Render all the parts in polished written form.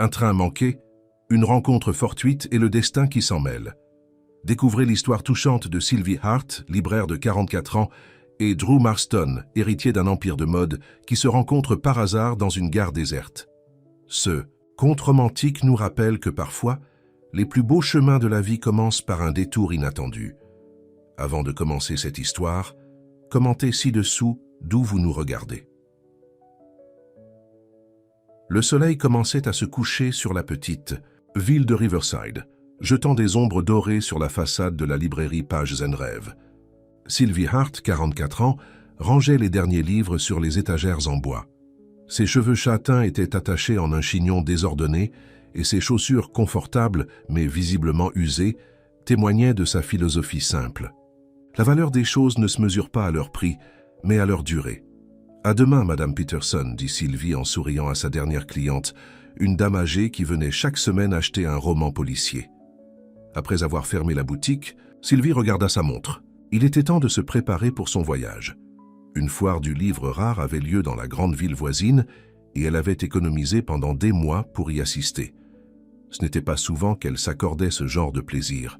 Un train manqué, une rencontre fortuite et le destin qui s'en mêle. Découvrez l'histoire touchante de Sylvie Hart, libraire de 44 ans, et Drew Marston, héritier d'un empire de mode, qui se rencontrent par hasard dans une gare déserte. Ce conte romantique nous rappelle que parfois, les plus beaux chemins de la vie commencent par un détour inattendu. Avant de commencer cette histoire, commentez ci-dessous d'où vous nous regardez. Le soleil commençait à se coucher sur la petite ville de Riverside, jetant des ombres dorées sur la façade de la librairie Pages & Rêves. Sylvie Hart, 44 ans, rangeait les derniers livres sur les étagères en bois. Ses cheveux châtains étaient attachés en un chignon désordonné et ses chaussures confortables, mais visiblement usées, témoignaient de sa philosophie simple. La valeur des choses ne se mesure pas à leur prix, mais à leur durée. « À demain, Madame Peterson », dit Sylvie en souriant à sa dernière cliente, une dame âgée qui venait chaque semaine acheter un roman policier. Après avoir fermé la boutique, Sylvie regarda sa montre. Il était temps de se préparer pour son voyage. Une foire du livre rare avait lieu dans la grande ville voisine et elle avait économisé pendant des mois pour y assister. Ce n'était pas souvent qu'elle s'accordait ce genre de plaisir.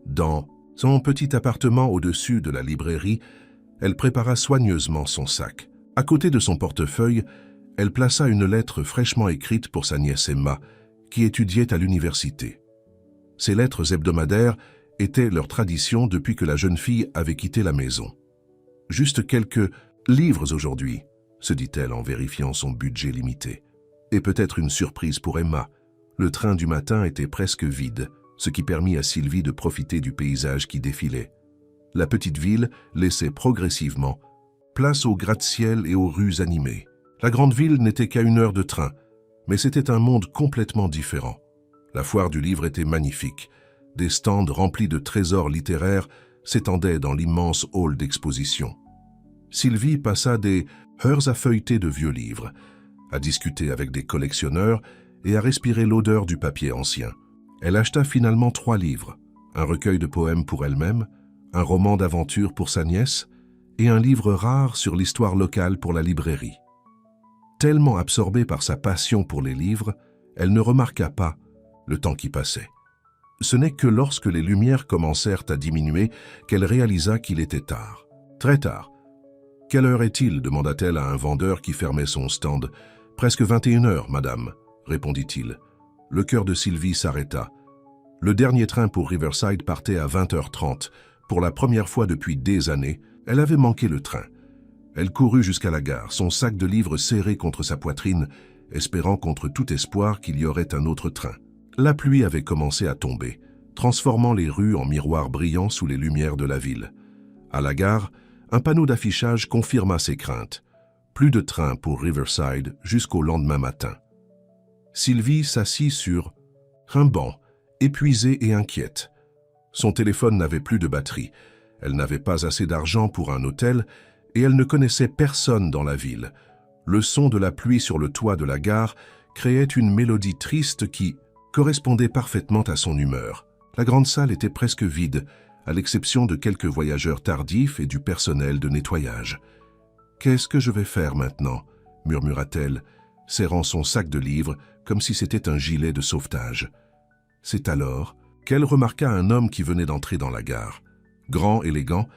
Dans son petit appartement au-dessus de la librairie, elle prépara soigneusement son sac. À côté de son portefeuille, elle plaça une lettre fraîchement écrite pour sa nièce Emma, qui étudiait à l'université. Ces lettres hebdomadaires étaient leur tradition depuis que la jeune fille avait quitté la maison. « Juste quelques livres aujourd'hui », se dit-elle en vérifiant son budget limité. Et peut-être une surprise pour Emma. Le train du matin était presque vide, ce qui permit à Sylvie de profiter du paysage qui défilait. La petite ville laissait progressivement place aux gratte-ciel et aux rues animées. La grande ville n'était qu'à 1 heure de train, mais c'était un monde complètement différent. La foire du livre était magnifique. Des stands remplis de trésors littéraires s'étendaient dans l'immense hall d'exposition. Sylvie passa des heures à feuilleter de vieux livres, à discuter avec des collectionneurs et à respirer l'odeur du papier ancien. Elle acheta finalement 3 livres, un recueil de poèmes pour elle-même, un roman d'aventure pour sa nièce et un livre rare sur l'histoire locale pour la librairie. Tellement absorbée par sa passion pour les livres, elle ne remarqua pas le temps qui passait. Ce n'est que lorsque les lumières commencèrent à diminuer qu'elle réalisa qu'il était tard. Très tard. « Quelle heure est-il » demanda-t-elle à un vendeur qui fermait son stand. « Presque 21 heures, madame » répondit-il. Le cœur de Sylvie s'arrêta. Le dernier train pour Riverside partait à 20h30. Pour la première fois depuis des années, elle avait manqué le train. Elle courut jusqu'à la gare, son sac de livres serré contre sa poitrine, espérant contre tout espoir qu'il y aurait un autre train. La pluie avait commencé à tomber, transformant les rues en miroirs brillants sous les lumières de la ville. À la gare, un panneau d'affichage confirma ses craintes. Plus de train pour Riverside jusqu'au lendemain matin. Sylvie s'assit sur un banc, épuisée et inquiète. Son téléphone n'avait plus de batterie. Elle n'avait pas assez d'argent pour un hôtel et elle ne connaissait personne dans la ville. Le son de la pluie sur le toit de la gare créait une mélodie triste qui correspondait parfaitement à son humeur. La grande salle était presque vide, à l'exception de quelques voyageurs tardifs et du personnel de nettoyage. « Qu'est-ce que je vais faire maintenant » murmura-t-elle, serrant son sac de livres comme si c'était un gilet de sauvetage. C'est alors qu'elle remarqua un homme qui venait d'entrer dans la gare. Grand, élégant,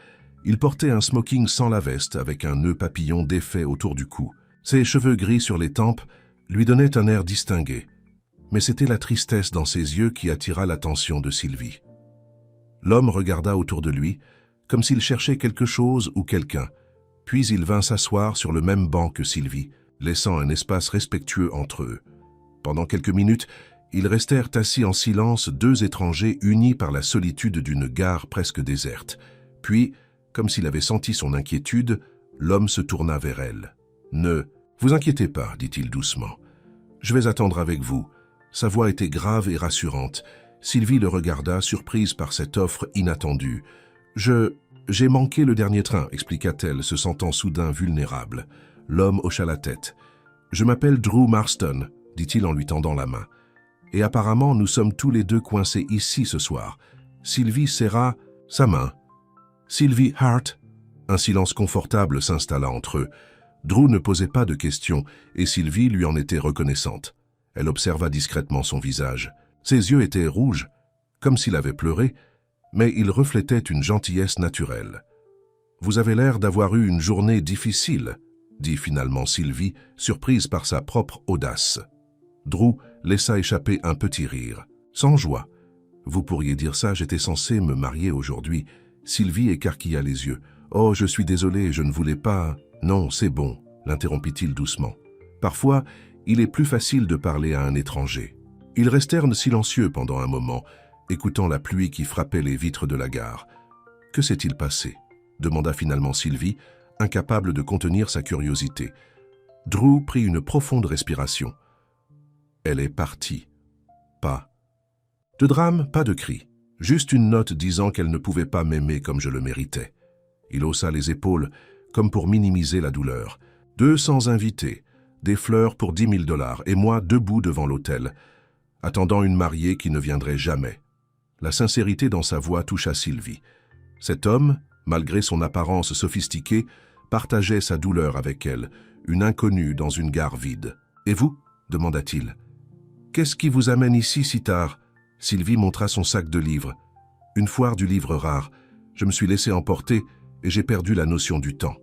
il portait un smoking sans la veste avec un nœud papillon défait autour du cou. Ses cheveux gris sur les tempes lui donnaient un air distingué. Mais c'était la tristesse dans ses yeux qui attira l'attention de Sylvie. L'homme regarda autour de lui, comme s'il cherchait quelque chose ou quelqu'un, puis il vint s'asseoir sur le même banc que Sylvie, laissant un espace respectueux entre eux. Pendant quelques minutes, ils restèrent assis en silence, 2 étrangers unis par la solitude d'une gare presque déserte. Puis, comme s'il avait senti son inquiétude, l'homme se tourna vers elle. « Ne vous inquiétez pas, dit-il doucement. Je vais attendre avec vous. » Sa voix était grave et rassurante. Sylvie le regarda, surprise par cette offre inattendue. « J'ai manqué le dernier train, » expliqua-t-elle, se sentant soudain vulnérable. L'homme hocha la tête. « Je m'appelle Drew Marston, » dit-il en lui tendant la main. « Et apparemment, nous sommes tous les deux coincés ici ce soir. » Sylvie serra sa main. « Sylvie Hart ?» Un silence confortable s'installa entre eux. Drew ne posait pas de questions et Sylvie lui en était reconnaissante. Elle observa discrètement son visage. Ses yeux étaient rouges, comme s'il avait pleuré, mais ils reflétaient une gentillesse naturelle. « Vous avez l'air d'avoir eu une journée difficile », dit finalement Sylvie, surprise par sa propre audace. Drew laissa échapper un petit rire. Sans joie. « Vous pourriez dire ça, j'étais censé me marier aujourd'hui. » Sylvie écarquilla les yeux. « Oh, je suis désolé, je ne voulais pas... » « Non, c'est bon, » l'interrompit-il doucement. « Parfois, il est plus facile de parler à un étranger. » Ils restèrent silencieux pendant un moment, écoutant la pluie qui frappait les vitres de la gare. « Que s'est-il passé ?» demanda finalement Sylvie, incapable de contenir sa curiosité. Drew prit une profonde respiration. « Elle est partie. Pas. » De drame, pas de cri. Juste une note disant qu'elle ne pouvait pas m'aimer comme je le méritais. Il haussa les épaules, comme pour minimiser la douleur. 200 invités, des fleurs pour 10 000 $, et moi debout devant l'hôtel, attendant une mariée qui ne viendrait jamais. La sincérité dans sa voix toucha Sylvie. Cet homme, malgré son apparence sophistiquée, partageait sa douleur avec elle, une inconnue dans une gare vide. « Et vous ?» demanda-t-il. « Qu'est-ce qui vous amène ici si tard ?» Sylvie montra son sac de livres. « Une foire du livre rare. Je me suis laissé emporter et j'ai perdu la notion du temps. »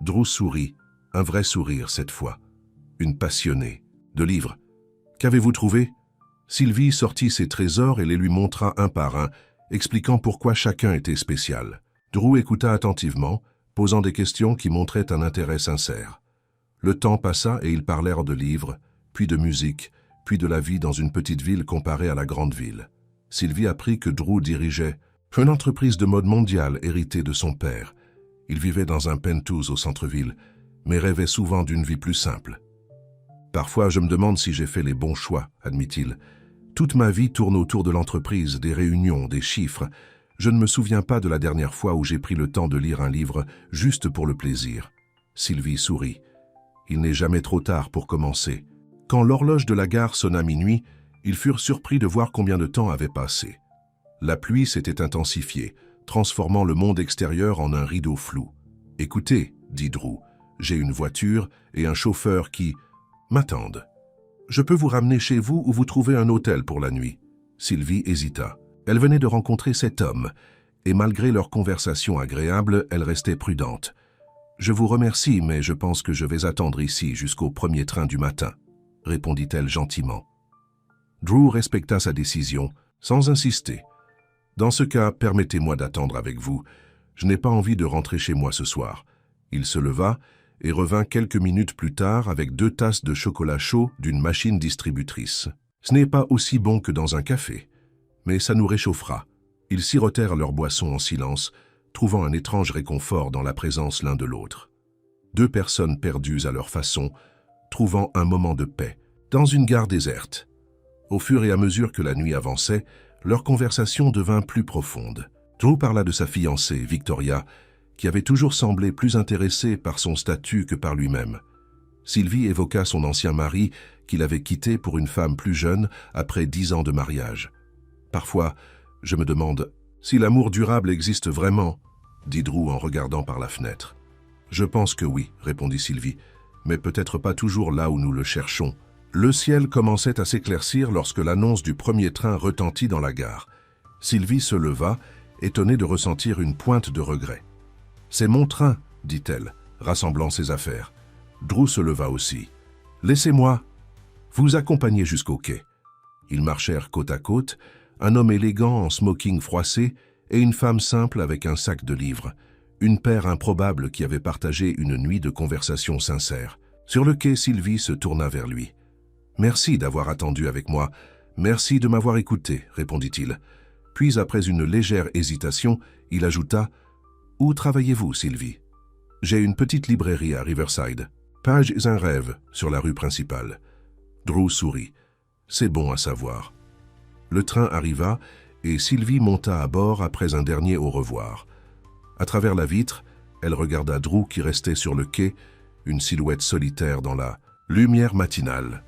Drew sourit, un vrai sourire cette fois. Une passionnée. De livres. « Qu'avez-vous trouvé ?» Sylvie sortit ses trésors et les lui montra un par un, expliquant pourquoi chacun était spécial. Drew écouta attentivement, posant des questions qui montraient un intérêt sincère. Le temps passa et ils parlèrent de livres, puis de musique, puis de la vie dans une petite ville comparée à la grande ville. Sylvie apprit que Drew dirigeait une entreprise de mode mondiale héritée de son père. Il vivait dans un penthouse au centre-ville, mais rêvait souvent d'une vie plus simple. « Parfois, je me demande si j'ai fait les bons choix, » admit-il. « Toute ma vie tourne autour de l'entreprise, des réunions, des chiffres. Je ne me souviens pas de la dernière fois où j'ai pris le temps de lire un livre juste pour le plaisir. » Sylvie sourit. Il n'est jamais trop tard pour commencer. Quand l'horloge de la gare sonna minuit, ils furent surpris de voir combien de temps avait passé. La pluie s'était intensifiée, transformant le monde extérieur en un rideau flou. « Écoutez, » dit Drew, « j'ai une voiture et un chauffeur qui m'attendent. Je peux vous ramener chez vous ou vous trouver un hôtel pour la nuit. » Sylvie hésita. Elle venait de rencontrer cet homme, et malgré leur conversation agréable, elle restait prudente. « Je vous remercie, mais je pense que je vais attendre ici jusqu'au premier train du matin, » répondit-elle gentiment. Drew respecta sa décision, sans insister. « Dans ce cas, permettez-moi d'attendre avec vous. Je n'ai pas envie de rentrer chez moi ce soir. » Il se leva et revint quelques minutes plus tard avec 2 tasses de chocolat chaud d'une machine distributrice. Ce n'est pas aussi bon que dans un café, mais ça nous réchauffera. Ils sirotèrent leur boisson en silence, trouvant un étrange réconfort dans la présence l'un de l'autre. 2 personnes perdues à leur façon, trouvant un moment de paix, dans une gare déserte. Au fur et à mesure que la nuit avançait, leur conversation devint plus profonde. Drew parla de sa fiancée, Victoria, qui avait toujours semblé plus intéressée par son statut que par lui-même. Sylvie évoqua son ancien mari, qu'il avait quitté pour une femme plus jeune après 10 ans de mariage. « Parfois, je me demande si l'amour durable existe vraiment, » dit Drew en regardant par la fenêtre. « Je pense que oui, » répondit Sylvie, « mais peut-être pas toujours là où nous le cherchons. » Le ciel commençait à s'éclaircir lorsque l'annonce du premier train retentit dans la gare. Sylvie se leva, étonnée de ressentir une pointe de regret. « C'est mon train, » dit-elle, rassemblant ses affaires. Drew se leva aussi. « Laissez-moi vous accompagner jusqu'au quai. » Ils marchèrent côte à côte, un homme élégant en smoking froissé et une femme simple avec un sac de livres, une paire improbable qui avait partagé une nuit de conversation sincère. Sur le quai, Sylvie se tourna vers lui. « Merci d'avoir attendu avec moi. Merci de m'avoir écouté, » répondit-il. Puis, après une légère hésitation, il ajouta « Où travaillez-vous, Sylvie ?»« J'ai une petite librairie à Riverside. Page un rêve, sur la rue principale. » Drew sourit. « C'est bon à savoir. » Le train arriva et Sylvie monta à bord après un dernier au revoir. À travers la vitre, elle regarda Drew qui restait sur le quai, une silhouette solitaire dans la lumière matinale.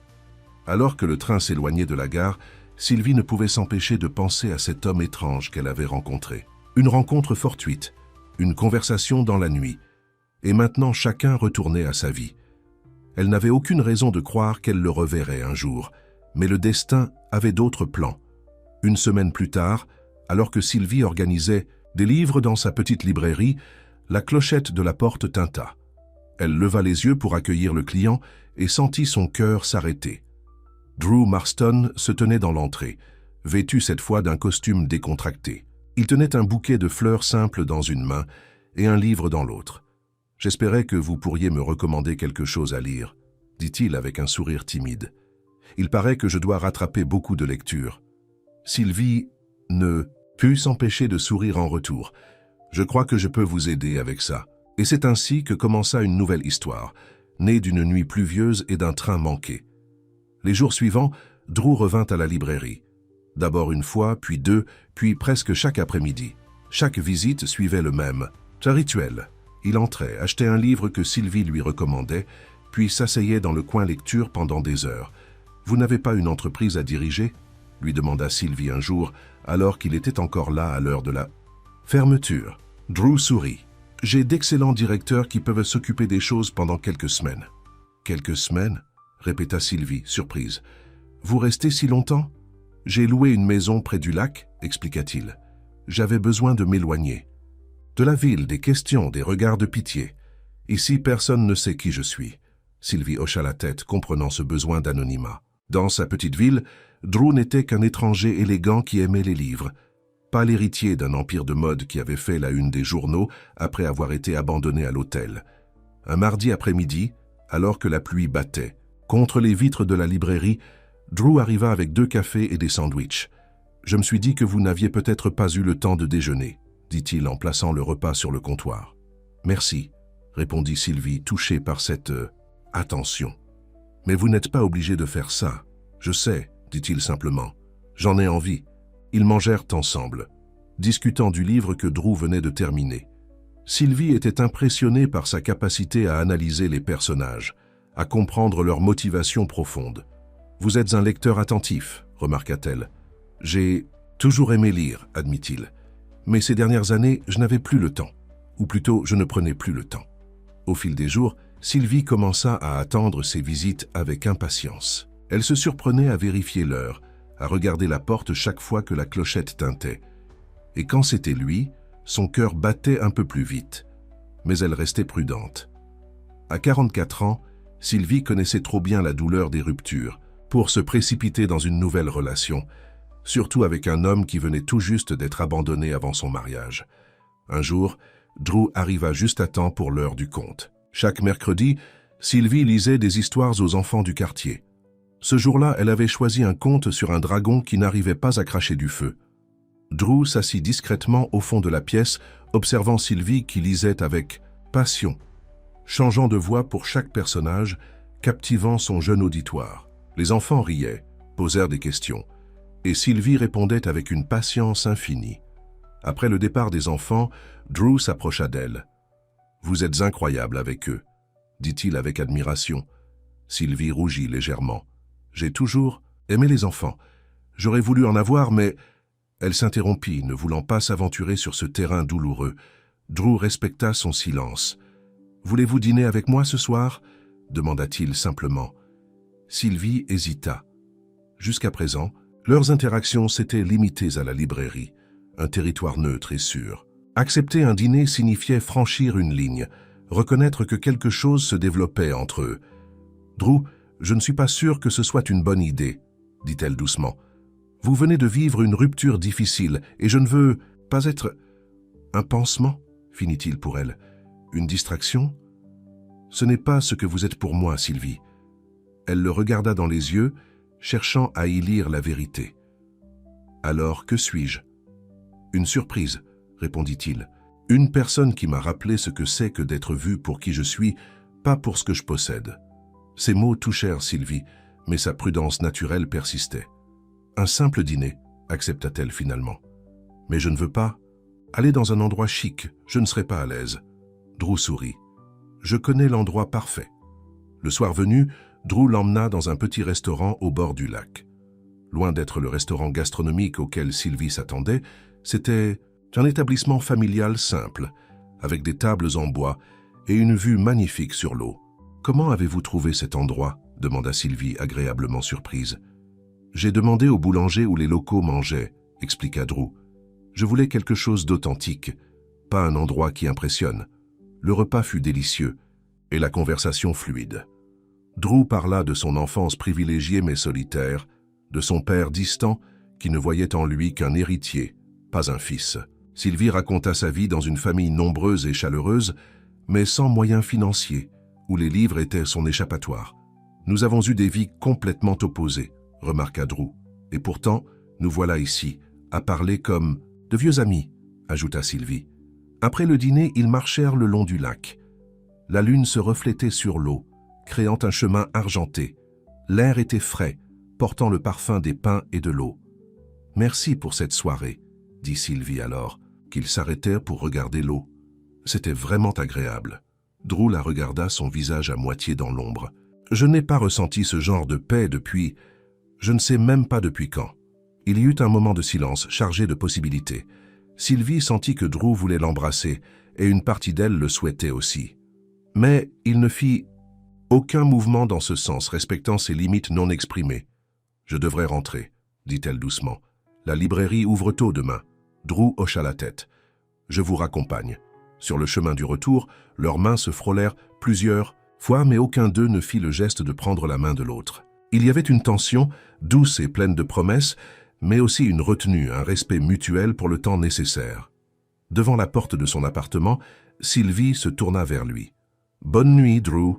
Alors que le train s'éloignait de la gare, Sylvie ne pouvait s'empêcher de penser à cet homme étrange qu'elle avait rencontré. Une rencontre fortuite, une conversation dans la nuit. Et maintenant chacun retournait à sa vie. Elle n'avait aucune raison de croire qu'elle le reverrait un jour, Mais le destin avait d'autres plans. Une semaine plus tard, alors que Sylvie organisait des livres dans sa petite librairie, la clochette de la porte tinta. Elle leva les yeux pour accueillir le client et sentit son cœur s'arrêter. Drew Marston se tenait dans l'entrée, vêtu cette fois d'un costume décontracté. Il tenait un bouquet de fleurs simples dans une main et un livre dans l'autre. « J'espérais que vous pourriez me recommander quelque chose à lire, » dit-il avec un sourire timide. « Il paraît que je dois rattraper beaucoup de lectures. » Sylvie ne put s'empêcher de sourire en retour. « Je crois que je peux vous aider avec ça. » Et c'est ainsi que commença une nouvelle histoire, née d'une nuit pluvieuse et d'un train manqué. Les jours suivants, Drew revint à la librairie. D'abord une fois, puis deux, puis presque chaque après-midi. Chaque visite suivait le même rituel. Il entrait, achetait un livre que Sylvie lui recommandait, puis s'asseyait dans le coin lecture pendant des heures. « Vous n'avez pas une entreprise à diriger ?» lui demanda Sylvie un jour, alors qu'il était encore là à l'heure de la fermeture. Drew sourit. « J'ai d'excellents directeurs qui peuvent s'occuper des choses pendant quelques semaines. »« Quelques semaines ?» répéta Sylvie, surprise. « Vous restez si longtemps ?»« J'ai loué une maison près du lac, » expliqua-t-il. « J'avais besoin de m'éloigner. De la ville, des questions, des regards de pitié. Ici, personne ne sait qui je suis. » Sylvie hocha la tête, comprenant ce besoin d'anonymat. Dans sa petite ville, Drew n'était qu'un étranger élégant qui aimait les livres, pas l'héritier d'un empire de mode qui avait fait la une des journaux après avoir été abandonné à l'hôtel. Un mardi après-midi, alors que la pluie battait, contre les vitres de la librairie, Drew arriva avec 2 cafés et des sandwichs. « Je me suis dit que vous n'aviez peut-être pas eu le temps de déjeuner, » dit-il en plaçant le repas sur le comptoir. « Merci, » répondit Sylvie, touchée par cette attention. « Mais vous n'êtes pas obligé de faire ça. Je sais, » dit-il simplement. « J'en ai envie. » Ils mangèrent ensemble, discutant du livre que Drew venait de terminer. Sylvie était impressionnée par sa capacité à analyser les personnages, à comprendre leurs motivations profondes. « Vous êtes un lecteur attentif, » remarqua-t-elle. « J'ai toujours aimé lire, » admit-il. « Mais ces dernières années, je n'avais plus le temps. Ou plutôt, je ne prenais plus le temps. » Au fil des jours, Sylvie commença à attendre ses visites avec impatience. Elle se surprenait à vérifier l'heure, à regarder la porte chaque fois que la clochette tintait. Et quand c'était lui, son cœur battait un peu plus vite. Mais elle restait prudente. À 44 ans, Sylvie connaissait trop bien la douleur des ruptures pour se précipiter dans une nouvelle relation, surtout avec un homme qui venait tout juste d'être abandonné avant son mariage. Un jour, Drew arriva juste à temps pour l'heure du conte. Chaque mercredi, Sylvie lisait des histoires aux enfants du quartier. Ce jour-là, elle avait choisi un conte sur un dragon qui n'arrivait pas à cracher du feu. Drew s'assit discrètement au fond de la pièce, observant Sylvie qui lisait avec passion, changeant de voix pour chaque personnage, captivant son jeune auditoire. Les enfants riaient, posèrent des questions, et Sylvie répondait avec une patience infinie. Après le départ des enfants, Drew s'approcha d'elle. « Vous êtes incroyable avec eux, » dit-il avec admiration. Sylvie rougit légèrement. « J'ai toujours aimé les enfants. J'aurais voulu en avoir, mais... » Elle s'interrompit, ne voulant pas s'aventurer sur ce terrain douloureux. Drew respecta son silence. « Voulez-vous dîner avec moi ce soir ?» demanda-t-il simplement. Sylvie hésita. Jusqu'à présent, leurs interactions s'étaient limitées à la librairie, un territoire neutre et sûr. Accepter un dîner signifiait franchir une ligne, reconnaître que quelque chose se développait entre eux. « Drew, je ne suis pas sûr que ce soit une bonne idée, » dit-elle doucement. « Vous venez de vivre une rupture difficile et je ne veux pas être... » « Un pansement ?» finit-il pour elle. « Une distraction ?»« Ce n'est pas ce que vous êtes pour moi, Sylvie. » Elle le regarda dans les yeux, cherchant à y lire la vérité. « Alors, que suis-je ?»« Une surprise, » répondit-il. « Une personne qui m'a rappelé ce que c'est que d'être vu pour qui je suis, pas pour ce que je possède. » Ces mots touchèrent Sylvie, mais sa prudence naturelle persistait. « Un simple dîner, » accepta-t-elle finalement. « Mais je ne veux pas. Aller dans un endroit chic, je ne serai pas à l'aise. » Drew sourit. « Je connais l'endroit parfait. » Le soir venu, Drew l'emmena dans un petit restaurant au bord du lac. Loin d'être le restaurant gastronomique auquel Sylvie s'attendait, c'était un établissement familial simple, avec des tables en bois et une vue magnifique sur l'eau. « Comment avez-vous trouvé cet endroit ?» demanda Sylvie, agréablement surprise. « J'ai demandé au boulanger où les locaux mangeaient, expliqua Drew. Je voulais quelque chose d'authentique, pas un endroit qui impressionne. Le repas fut délicieux et la conversation fluide. Drew parla de son enfance privilégiée mais solitaire, de son père distant qui ne voyait en lui qu'un héritier, pas un fils. Sylvie raconta sa vie dans une famille nombreuse et chaleureuse, mais sans moyens financiers, où les livres étaient son échappatoire. Nous avons eu des vies complètement opposées, remarqua Drew. Et pourtant, nous voilà ici, à parler comme de vieux amis, ajouta Sylvie. Après le dîner, ils marchèrent le long du lac. La lune se reflétait sur l'eau, créant un chemin argenté. L'air était frais, portant le parfum des pins et de l'eau. « Merci pour cette soirée », dit Sylvie alors, qu'ils s'arrêtèrent pour regarder l'eau. C'était vraiment agréable. Drew la regarda, son visage à moitié dans l'ombre. « Je n'ai pas ressenti ce genre de paix depuis... je ne sais même pas depuis quand. » Il y eut un moment de silence, chargé de possibilités. Sylvie sentit que Drew voulait l'embrasser, et une partie d'elle le souhaitait aussi. Mais il ne fit aucun mouvement dans ce sens, respectant ses limites non exprimées. « Je devrais rentrer », dit-elle doucement. « La librairie ouvre tôt demain. » Drew hocha la tête. « Je vous raccompagne. » Sur le chemin du retour, leurs mains se frôlèrent plusieurs fois, mais aucun d'eux ne fit le geste de prendre la main de l'autre. Il y avait une tension, douce et pleine de promesses, mais aussi une retenue, un respect mutuel pour le temps nécessaire. Devant la porte de son appartement, Sylvie se tourna vers lui. « Bonne nuit, Drew. »«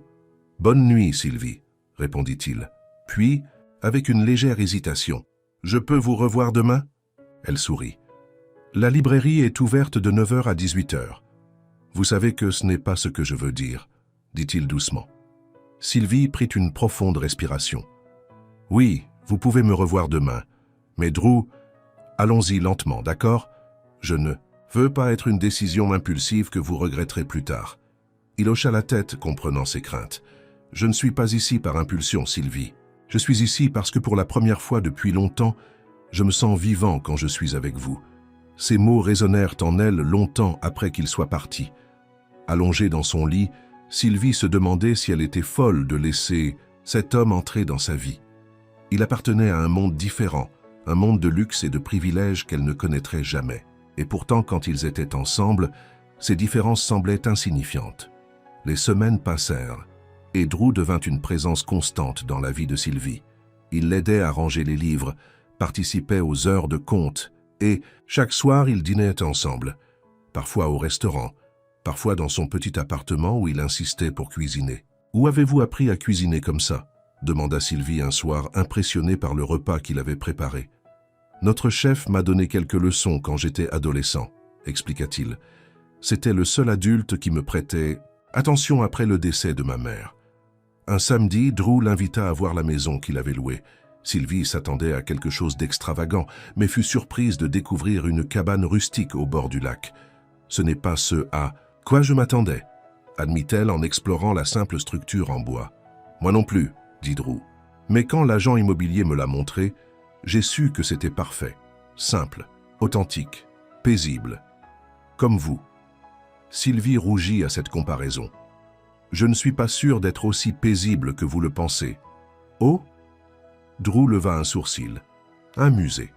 Bonne nuit, Sylvie, » répondit-il. Puis, avec une légère hésitation, « Je peux vous revoir demain ?» Elle sourit. « La librairie est ouverte de 9h à 18h. Vous savez que ce n'est pas ce que je veux dire, » dit-il doucement. Sylvie prit une profonde respiration. « Oui, vous pouvez me revoir demain. Mais Drew, allons-y lentement, d'accord? Je ne veux pas être une décision impulsive que vous regretterez plus tard. » Il hocha la tête, comprenant ses craintes. « Je ne suis pas ici par impulsion, Sylvie. Je suis ici parce que pour la première fois depuis longtemps, je me sens vivant quand je suis avec vous. » Ces mots résonnèrent en elle longtemps après qu'il soit parti. Allongée dans son lit, Sylvie se demandait si elle était folle de laisser cet homme entrer dans sa vie. Il appartenait à un monde différent, un monde de luxe et de privilèges qu'elle ne connaîtrait jamais. Et pourtant, quand ils étaient ensemble, ces différences semblaient insignifiantes. Les semaines passèrent, et Drew devint une présence constante dans la vie de Sylvie. Il l'aidait à ranger les livres, participait aux heures de conte, et chaque soir, ils dînaient ensemble, parfois au restaurant, parfois dans son petit appartement où il insistait pour cuisiner. « Où avez-vous appris à cuisiner comme ça ?» demanda Sylvie un soir, impressionnée par le repas qu'il avait préparé. « Notre chef m'a donné quelques leçons quand j'étais adolescent, » expliqua-t-il. « C'était le seul adulte qui me prêtait attention après le décès de ma mère. » Un samedi, Drew l'invita à voir la maison qu'il avait louée. Sylvie s'attendait à quelque chose d'extravagant, mais fut surprise de découvrir une cabane rustique au bord du lac. « Ce n'est pas ce à quoi je m'attendais, » admit-elle en explorant la simple structure en bois. « Moi non plus, » dit Drew. « Mais quand l'agent immobilier me l'a montré, j'ai su que c'était parfait, simple, authentique, paisible. Comme vous. » Sylvie rougit à cette comparaison. « Je ne suis pas sûr d'être aussi paisible que vous le pensez. »« Oh ?» Drew leva un sourcil. « Un musée.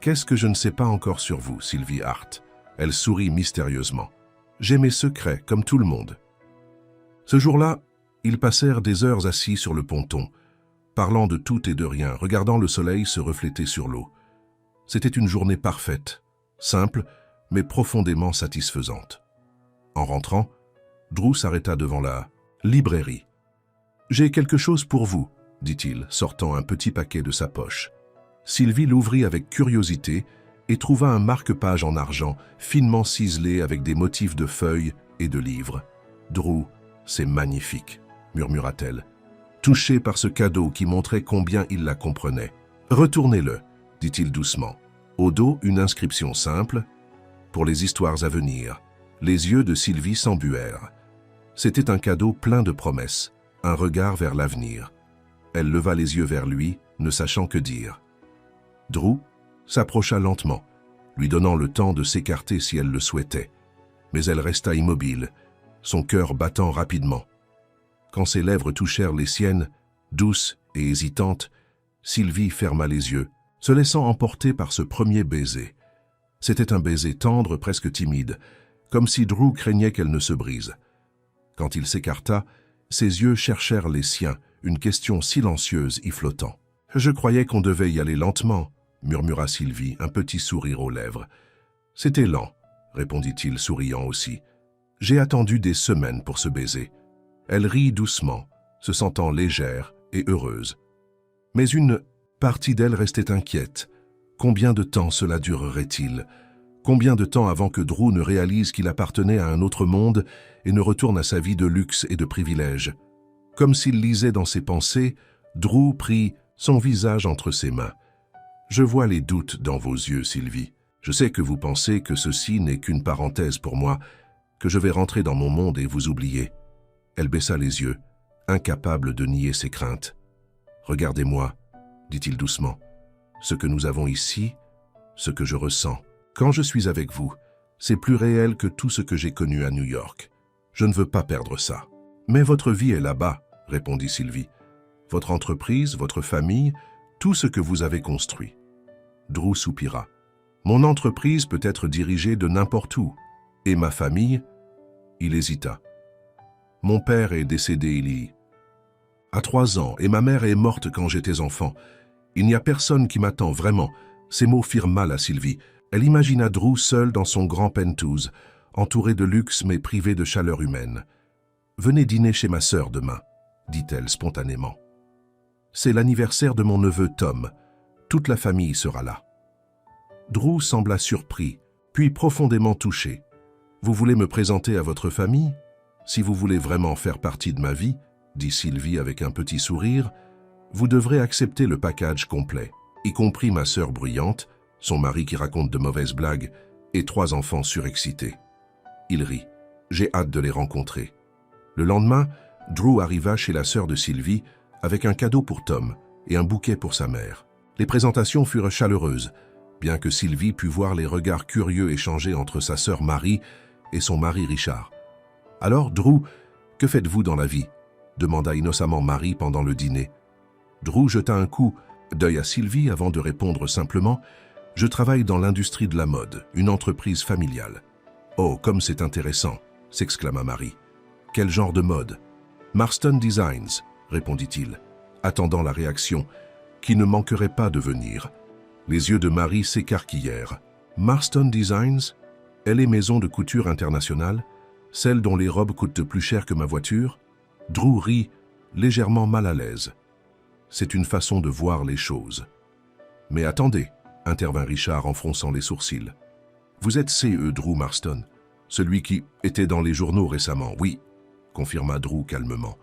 Qu'est-ce que je ne sais pas encore sur vous, Sylvie Hart ?» Elle sourit mystérieusement. « J'ai mes secrets, comme tout le monde. » Ce jour-là, ils passèrent des heures assis sur le ponton, parlant de tout et de rien, regardant le soleil se refléter sur l'eau. C'était une journée parfaite, simple, mais profondément satisfaisante. En rentrant, Drew s'arrêta devant la librairie. « J'ai quelque chose pour vous, » dit-il, sortant un petit paquet de sa poche. Sylvie l'ouvrit avec curiosité et trouva un marque-page en argent, finement ciselé avec des motifs de feuilles et de livres. « Drew, c'est magnifique, » murmura-t-elle, touchée par ce cadeau qui montrait combien il la comprenait. « Retournez-le, » dit-il doucement. Au dos, une inscription simple, « Pour les histoires à venir ». Les yeux de Sylvie s'embuèrent. C'était un cadeau plein de promesses, un regard vers l'avenir. Elle leva les yeux vers lui, ne sachant que dire. Drew s'approcha lentement, lui donnant le temps de s'écarter si elle le souhaitait. Mais elle resta immobile, son cœur battant rapidement. Quand ses lèvres touchèrent les siennes, douces et hésitantes, Sylvie ferma les yeux, se laissant emporter par ce premier baiser. C'était un baiser tendre, presque timide, comme si Drew craignait qu'elle ne se brise. Quand il s'écarta, ses yeux cherchèrent les siens, une question silencieuse y flottant. « Je croyais qu'on devait y aller lentement », murmura Sylvie, un petit sourire aux lèvres. « C'était lent », répondit-il, souriant aussi. « J'ai attendu des semaines pour ce baiser. » Elle rit doucement, se sentant légère et heureuse. Mais une partie d'elle restait inquiète. Combien de temps cela durerait-il? Combien de temps avant que Drew ne réalise qu'il appartenait à un autre monde et ne retourne à sa vie de luxe et de privilèges? Comme s'il lisait dans ses pensées, Drew prit son visage entre ses mains. « Je vois les doutes dans vos yeux, Sylvie. Je sais que vous pensez que ceci n'est qu'une parenthèse pour moi, que je vais rentrer dans mon monde et vous oublier. » Elle baissa les yeux, incapable de nier ses craintes. « Regardez-moi, » dit-il doucement. « Ce que nous avons ici, ce que je ressens. Quand je suis avec vous, c'est plus réel que tout ce que j'ai connu à New York. Je ne veux pas perdre ça. »« Mais votre vie est là-bas, » répondit Sylvie. « Votre entreprise, votre famille, tout ce que vous avez construit. » Drew soupira. « Mon entreprise peut être dirigée de n'importe où. Et ma famille ?» Il hésita. « Mon père est décédé il y a 3 ans et ma mère est morte quand j'étais enfant. Il n'y a personne qui m'attend vraiment. » Ces mots firent mal à Sylvie. Elle imagina Drew seul dans son grand penthouse, entouré de luxe mais privé de chaleur humaine. « Venez dîner chez ma sœur demain, » dit-elle spontanément. « C'est l'anniversaire de mon neveu Tom. Toute la famille sera là. » Drew sembla surpris, puis profondément touché. « Vous voulez me présenter à votre famille? Si vous voulez vraiment faire partie de ma vie, » dit Sylvie avec un petit sourire, « vous devrez accepter le package complet, y compris ma sœur bruyante, son mari qui raconte de mauvaises blagues et 3 enfants surexcités. » Il rit. « J'ai hâte de les rencontrer. » Le lendemain, Drew arriva chez la sœur de Sylvie avec un cadeau pour Tom et un bouquet pour sa mère. Les présentations furent chaleureuses, bien que Sylvie put voir les regards curieux échangés entre sa sœur Marie et son mari Richard. « Alors, Drew, que faites-vous dans la vie ?» demanda innocemment Marie pendant le dîner. Drew jeta un coup d'œil à Sylvie avant de répondre simplement « Je travaille dans l'industrie de la mode, une entreprise familiale. »« Oh, comme c'est intéressant !» s'exclama Marie. « Quel genre de mode ?»« Marston Designs » répondit-il, attendant la réaction, qui ne manquerait pas de venir. Les yeux de Marie s'écarquillèrent. « Marston Designs ? Elle est maison de couture internationale, celle dont les robes coûtent plus cher que ma voiture ?» Drew rit, légèrement mal à l'aise. « C'est une façon de voir les choses. »« Mais attendez, » intervint Richard en fronçant les sourcils. « Vous êtes C.E. Drew Marston, celui qui était dans les journaux récemment, oui, » confirma Drew calmement.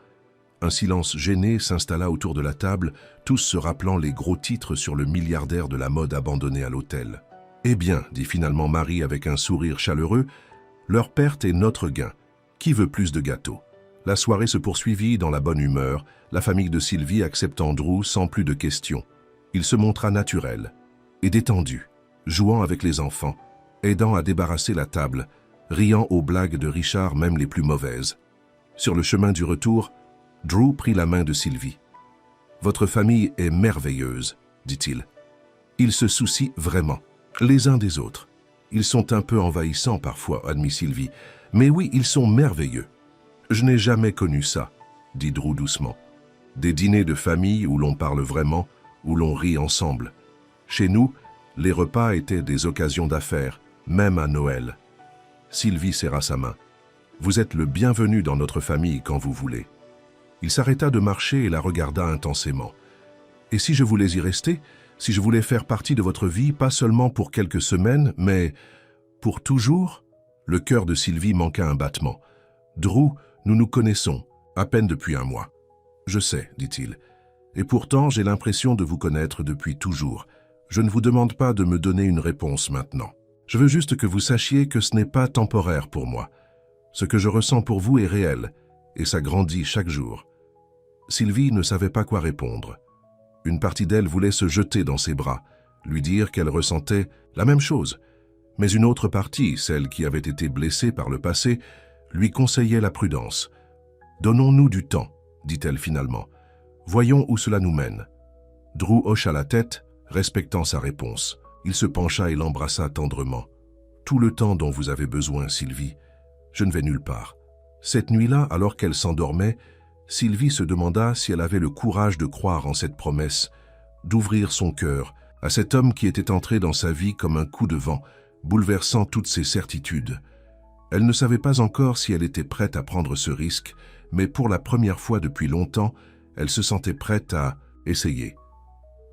Un silence gêné s'installa autour de la table, tous se rappelant les gros titres sur le milliardaire de la mode abandonné à l'hôtel. « Eh bien, » dit finalement Marie avec un sourire chaleureux, « leur perte est notre gain. Qui veut plus de gâteaux ?» La soirée se poursuivit dans la bonne humeur, la famille de Sylvie acceptant Drew sans plus de questions. Il se montra naturel et détendu, jouant avec les enfants, aidant à débarrasser la table, riant aux blagues de Richard, même les plus mauvaises. Sur le chemin du retour, Drew prit la main de Sylvie. « Votre famille est merveilleuse, » dit-il. « Ils se soucient vraiment, les uns des autres. Ils sont un peu envahissants parfois, admit Sylvie, mais oui, ils sont merveilleux. » « Je n'ai jamais connu ça, » dit Drew doucement. « Des dîners de famille où l'on parle vraiment, où l'on rit ensemble. Chez nous, les repas étaient des occasions d'affaires, même à Noël. » Sylvie serra sa main. « Vous êtes le bienvenu dans notre famille quand vous voulez. » Il s'arrêta de marcher et la regarda intensément. « Et si je voulais y rester, si je voulais faire partie de votre vie, pas seulement pour quelques semaines, mais pour toujours ?» Le cœur de Sylvie manqua un battement. « Drew, nous nous connaissons, à peine depuis 1 mois. »« Je sais, » dit-il. « Et pourtant, j'ai l'impression de vous connaître depuis toujours. Je ne vous demande pas de me donner une réponse maintenant. Je veux juste que vous sachiez que ce n'est pas temporaire pour moi. Ce que je ressens pour vous est réel, et ça grandit chaque jour. » Sylvie ne savait pas quoi répondre. Une partie d'elle voulait se jeter dans ses bras, lui dire qu'elle ressentait la même chose. Mais une autre partie, celle qui avait été blessée par le passé, lui conseillait la prudence. « Donnons-nous du temps, » dit-elle finalement. « Voyons où cela nous mène. » Drew hocha la tête, respectant sa réponse. Il se pencha et l'embrassa tendrement. « Tout le temps dont vous avez besoin, Sylvie. Je ne vais nulle part. » Cette nuit-là, alors qu'elle s'endormait, Sylvie se demanda si elle avait le courage de croire en cette promesse, d'ouvrir son cœur à cet homme qui était entré dans sa vie comme un coup de vent, bouleversant toutes ses certitudes. Elle ne savait pas encore si elle était prête à prendre ce risque, mais pour la première fois depuis longtemps, elle se sentait prête à essayer.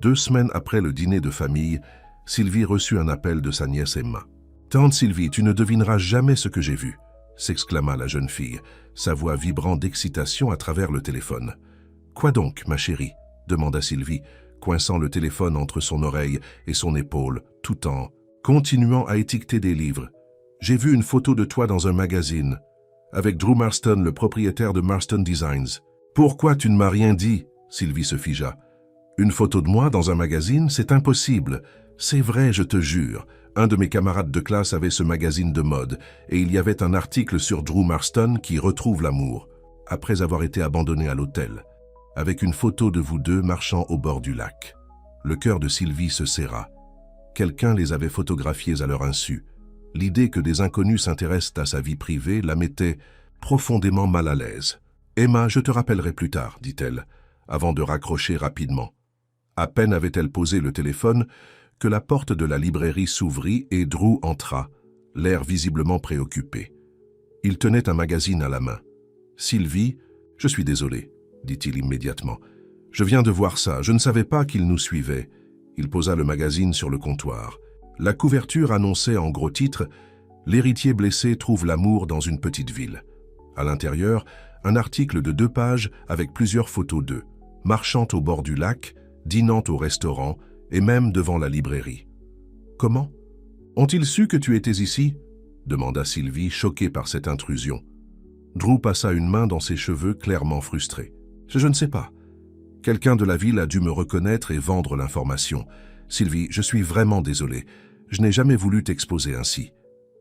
2 semaines après le dîner de famille, Sylvie reçut un appel de sa nièce Emma. « Tante Sylvie, tu ne devineras jamais ce que j'ai vu !» s'exclama la jeune fille, sa voix vibrant d'excitation à travers le téléphone. « Quoi donc, ma chérie ?» demanda Sylvie, coinçant le téléphone entre son oreille et son épaule, tout en continuant à étiqueter des livres. « J'ai vu une photo de toi dans un magazine, avec Drew Marston, le propriétaire de Marston Designs. »« Pourquoi tu ne m'as rien dit ?» Sylvie se figea. « Une photo de moi dans un magazine, c'est impossible. C'est vrai, je te jure. Un de mes camarades de classe avait ce magazine de mode, et il y avait un article sur Drew Marston qui retrouve l'amour, après avoir été abandonné à l'hôtel, avec une photo de vous deux marchant au bord du lac. » Le cœur de Sylvie se serra. Quelqu'un les avait photographiés à leur insu. L'idée que des inconnus s'intéressent à sa vie privée la mettait profondément mal à l'aise. « Emma, je te rappellerai plus tard, » dit-elle, avant de raccrocher rapidement. À peine avait-elle posé le téléphone que la porte de la librairie s'ouvrit et Drew entra, l'air visiblement préoccupé. Il tenait un magazine à la main. « Sylvie, je suis désolé, » dit-il immédiatement. « Je viens de voir ça, je ne savais pas qu'il nous suivait. » Il posa le magazine sur le comptoir. La couverture annonçait en gros titre « L'héritier blessé trouve l'amour dans une petite ville ». À l'intérieur, un article de 2 pages avec plusieurs photos d'eux, marchant au bord du lac, dînant au restaurant et même devant la librairie. « Comment ? Ont-ils su que tu étais ici ?» demanda Sylvie, choquée par cette intrusion. Drew passa une main dans ses cheveux clairement frustrés. « Je ne sais pas. Quelqu'un de la ville a dû me reconnaître et vendre l'information. Sylvie, je suis vraiment désolé. Je n'ai jamais voulu t'exposer ainsi. »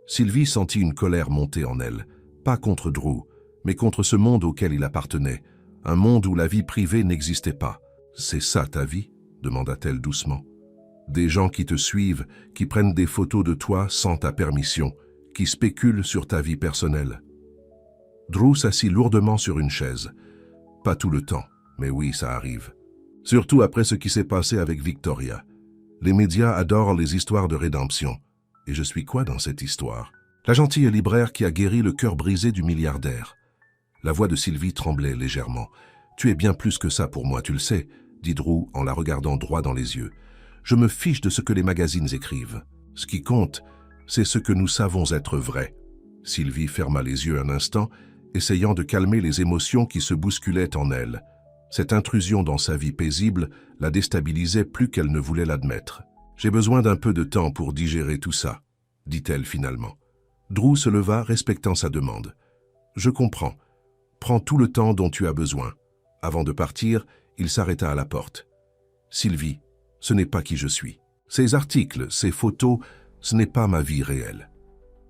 Sylvie sentit une colère monter en elle, pas contre Drew, mais contre ce monde auquel il appartenait, un monde où la vie privée n'existait pas. « C'est ça ta vie ?» demanda-t-elle doucement. « Des gens qui te suivent, qui prennent des photos de toi sans ta permission, qui spéculent sur ta vie personnelle. » Drew s'assit lourdement sur une chaise. « Pas tout le temps, mais oui, ça arrive. Surtout après ce qui s'est passé avec Victoria. Les médias adorent les histoires de rédemption. Et je suis quoi dans cette histoire? La gentille libraire qui a guéri le cœur brisé du milliardaire. » La voix de Sylvie tremblait légèrement. « Tu es bien plus que ça pour moi, tu le sais, » dit Drew en la regardant droit dans les yeux. « Je me fiche de ce que les magazines écrivent. Ce qui compte, c'est ce que nous savons être vrai. » Sylvie ferma les yeux un instant, essayant de calmer les émotions qui se bousculaient en elle. Cette intrusion dans sa vie paisible la déstabilisait plus qu'elle ne voulait l'admettre. « J'ai besoin d'un peu de temps pour digérer tout ça, » dit-elle finalement. Drew se leva, respectant sa demande. « Je comprends. Prends tout le temps dont tu as besoin. » Avant de partir, il s'arrêta à la porte. « Sylvie, ce n'est pas qui je suis. Ces articles, ces photos, ce n'est pas ma vie réelle.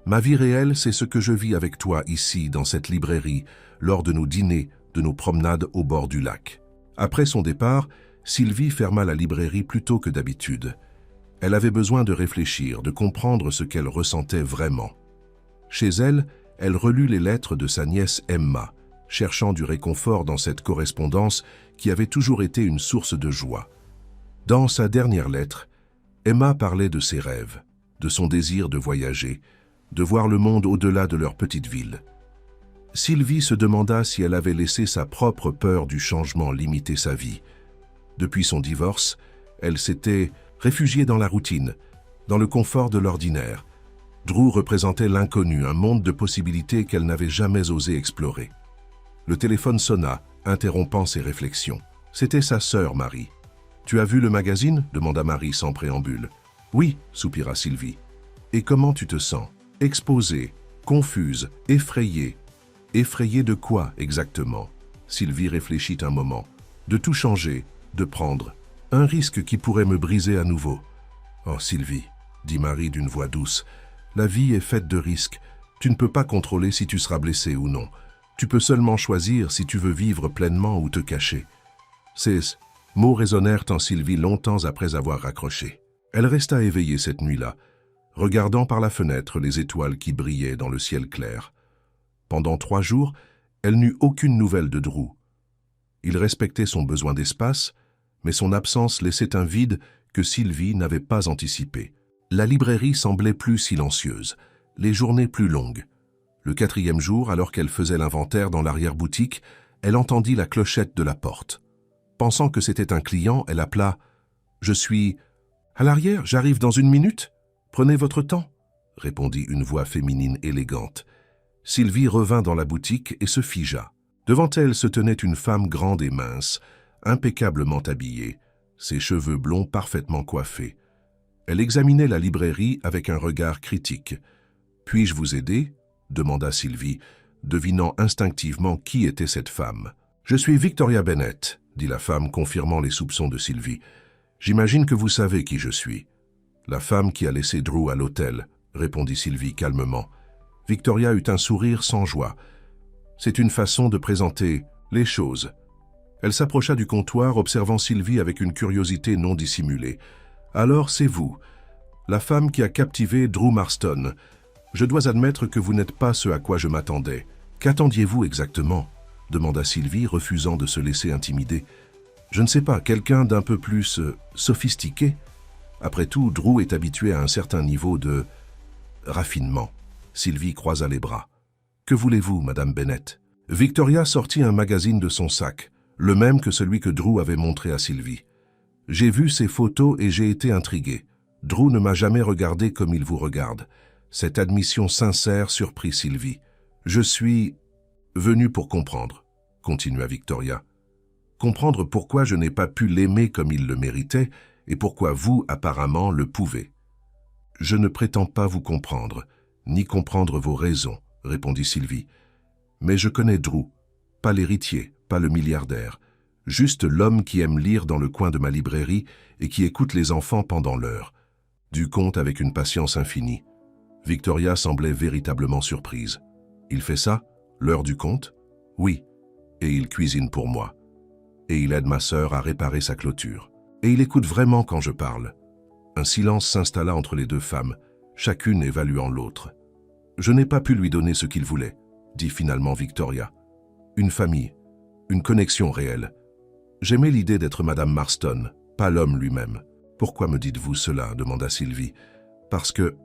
Ma vie réelle, c'est ce que je vis avec toi ici, dans cette librairie, lors de nos dîners, de nos promenades au bord du lac. » Après son départ, Sylvie ferma la librairie plus tôt que d'habitude. Elle avait besoin de réfléchir, de comprendre ce qu'elle ressentait vraiment. Chez elle, elle relut les lettres de sa nièce Emma, cherchant du réconfort dans cette correspondance qui avait toujours été une source de joie. Dans sa dernière lettre, Emma parlait de ses rêves, de son désir de voyager, de voir le monde au-delà de leur petite ville. Sylvie se demanda si elle avait laissé sa propre peur du changement limiter sa vie. Depuis son divorce, elle s'était réfugiée dans la routine, dans le confort de l'ordinaire. Drew représentait l'inconnu, un monde de possibilités qu'elle n'avait jamais osé explorer. Le téléphone sonna, interrompant ses réflexions. C'était sa sœur, Marie. « Tu as vu le magazine ?» demanda Marie sans préambule. « Oui, » soupira Sylvie. « Et comment tu te sens ? Exposée, confuse, effrayée. » « Effrayée de quoi exactement ?» Sylvie réfléchit un moment. « De tout changer, de prendre. Un risque qui pourrait me briser à nouveau. »« Oh Sylvie, » dit Marie d'une voix douce, « la vie est faite de risques. Tu ne peux pas contrôler si tu seras blessée ou non. Tu peux seulement choisir si tu veux vivre pleinement ou te cacher. C'est Mots résonnèrent en Sylvie longtemps après avoir raccroché. Elle resta éveillée cette nuit-là, regardant par la fenêtre les étoiles qui brillaient dans le ciel clair. Pendant 3 jours, elle n'eut aucune nouvelle de Drew. Il respectait son besoin d'espace, mais son absence laissait un vide que Sylvie n'avait pas anticipé. La librairie semblait plus silencieuse, les journées plus longues. Le 4e jour, alors qu'elle faisait l'inventaire dans l'arrière-boutique, elle entendit la clochette de la porte. Pensant que c'était un client, elle appela « Je suis... à l'arrière, j'arrive dans 1 minute. Prenez votre temps », répondit une voix féminine élégante. Sylvie revint dans la boutique et se figea. Devant elle se tenait une femme grande et mince, impeccablement habillée, ses cheveux blonds parfaitement coiffés. Elle examinait la librairie avec un regard critique. « Puis-je vous aider ?» demanda Sylvie, devinant instinctivement qui était cette femme. « Je suis Victoria Bennett », dit la femme, confirmant les soupçons de Sylvie. « J'imagine que vous savez qui je suis. »« La femme qui a laissé Drew à l'hôtel », répondit Sylvie calmement. Victoria eut un sourire sans joie. C'est une façon de présenter les choses. Elle s'approcha du comptoir, observant Sylvie avec une curiosité non dissimulée. « Alors c'est vous, la femme qui a captivé Drew Marston. Je dois admettre que vous n'êtes pas ce à quoi je m'attendais. Qu'attendiez-vous exactement ?» demanda Sylvie, refusant de se laisser intimider. « Je ne sais pas, quelqu'un d'un peu plus sophistiqué. Après tout, Drew est habitué à un certain niveau de raffinement. » Sylvie croisa les bras. « Que voulez-vous, Madame Bennett ?» Victoria sortit un magazine de son sac, le même que celui que Drew avait montré à Sylvie. « J'ai vu ces photos et j'ai été intrigué. Drew ne m'a jamais regardé comme il vous regarde. » Cette admission sincère surprit Sylvie. « Je suis venue pour comprendre, » continua Victoria. « Comprendre pourquoi je n'ai pas pu l'aimer comme il le méritait et pourquoi vous, apparemment, le pouvez. »« Je ne prétends pas vous comprendre, ni comprendre vos raisons, » répondit Sylvie. « Mais je connais Drew, pas l'héritier, pas le milliardaire, juste l'homme qui aime lire dans le coin de ma librairie et qui écoute les enfants pendant l'heure. Du conte avec une patience infinie. » Victoria semblait véritablement surprise. « Il fait ça, l'heure du conte ?»« Oui, et il cuisine pour moi. Et il aide ma sœur à réparer sa clôture. Et il écoute vraiment quand je parle. » Un silence s'installa entre les 2 femmes, chacune évaluant l'autre. « Je n'ai pas pu lui donner ce qu'il voulait, » dit finalement Victoria. « Une famille, une connexion réelle. J'aimais l'idée d'être Madame Marston, pas l'homme lui-même. »« Pourquoi me dites-vous cela ?» demanda Sylvie. « Parce que... »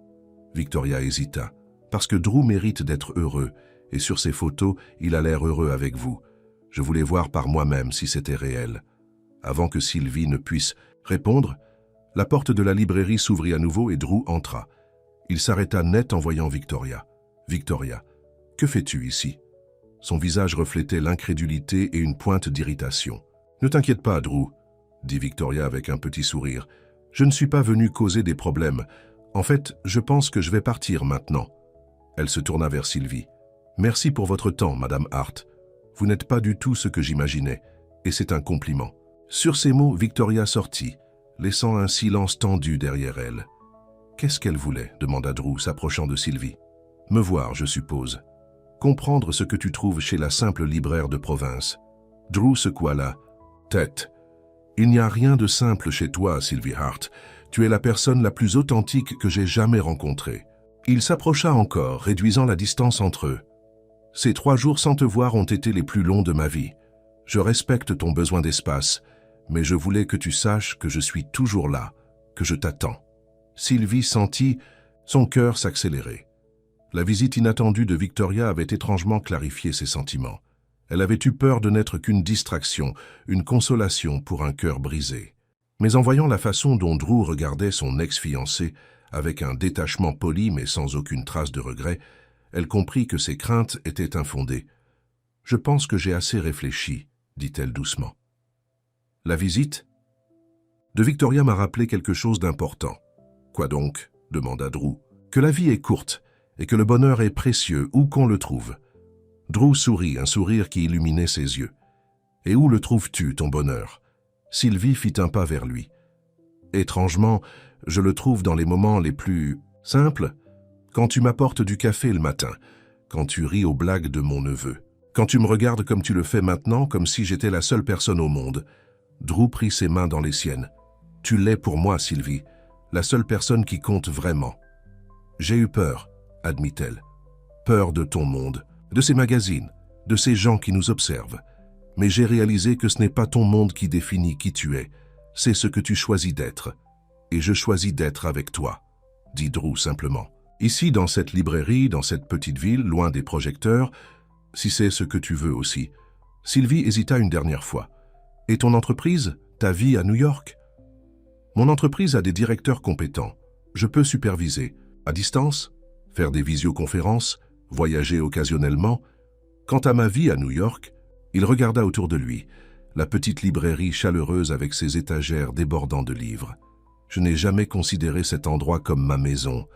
Victoria hésita. « Parce que Drew mérite d'être heureux, et sur ces photos, il a l'air heureux avec vous. Je voulais voir par moi-même si c'était réel. » Avant que Sylvie ne puisse répondre, la porte de la librairie s'ouvrit à nouveau et Drew entra. Il s'arrêta net en voyant Victoria. « Victoria, que fais-tu ici ?» Son visage reflétait l'incrédulité et une pointe d'irritation. « Ne t'inquiète pas, Drew, » dit Victoria avec un petit sourire. « Je ne suis pas venue causer des problèmes. En fait, je pense que je vais partir maintenant. » Elle se tourna vers Sylvie. « Merci pour votre temps, Madame Hart. Vous n'êtes pas du tout ce que j'imaginais, et c'est un compliment. » Sur ces mots, Victoria sortit, laissant un silence tendu derrière elle. « Qu'est-ce qu'elle voulait ?» demanda Drew, s'approchant de Sylvie. « Me voir, je suppose. Comprendre ce que tu trouves chez la simple libraire de province. » Drew secoua la tête. « Il n'y a rien de simple chez toi, Sylvie Hart. Tu es la personne la plus authentique que j'ai jamais rencontrée. » Il s'approcha encore, réduisant la distance entre eux. « Ces 3 jours sans te voir ont été les plus longs de ma vie. Je respecte ton besoin d'espace, mais je voulais que tu saches que je suis toujours là, que je t'attends. » Sylvie sentit son cœur s'accélérer. La visite inattendue de Victoria avait étrangement clarifié ses sentiments. Elle avait eu peur de n'être qu'une distraction, une consolation pour un cœur brisé. Mais en voyant la façon dont Drew regardait son ex-fiancé, avec un détachement poli mais sans aucune trace de regret, elle comprit que ses craintes étaient infondées. « Je pense que j'ai assez réfléchi, » dit-elle doucement. « La visite de Victoria m'a rappelé quelque chose d'important. »« Quoi donc ?» demanda Drew. « Que la vie est courte et que le bonheur est précieux où qu'on le trouve. » Drew sourit, un sourire qui illuminait ses yeux. « Et où le trouves-tu, ton bonheur ?» Sylvie fit un pas vers lui. « Étrangement, je le trouve dans les moments les plus simples. Quand tu m'apportes du café le matin, quand tu ris aux blagues de mon neveu, quand tu me regardes comme tu le fais maintenant, comme si j'étais la seule personne au monde. Drew prit ses mains dans les siennes. « Tu l'es pour moi, Sylvie, la seule personne qui compte vraiment. »« J'ai eu peur, » admit-elle. « Peur de ton monde, de ces magazines, de ces gens qui nous observent. Mais j'ai réalisé que ce n'est pas ton monde qui définit qui tu es, c'est ce que tu choisis d'être. Et je choisis d'être avec toi, » dit Drew simplement. Ici, dans cette librairie, dans cette petite ville, loin des projecteurs, si c'est ce que tu veux aussi. Sylvie hésita une dernière fois. « Et ton entreprise, ta vie à New York ?»« Mon entreprise a des directeurs compétents. Je peux superviser. À distance, faire des visioconférences, voyager occasionnellement. Quant à ma vie à New York, » il regarda autour de lui, la petite librairie chaleureuse avec ses étagères débordant de livres. « Je n'ai jamais considéré cet endroit comme ma maison,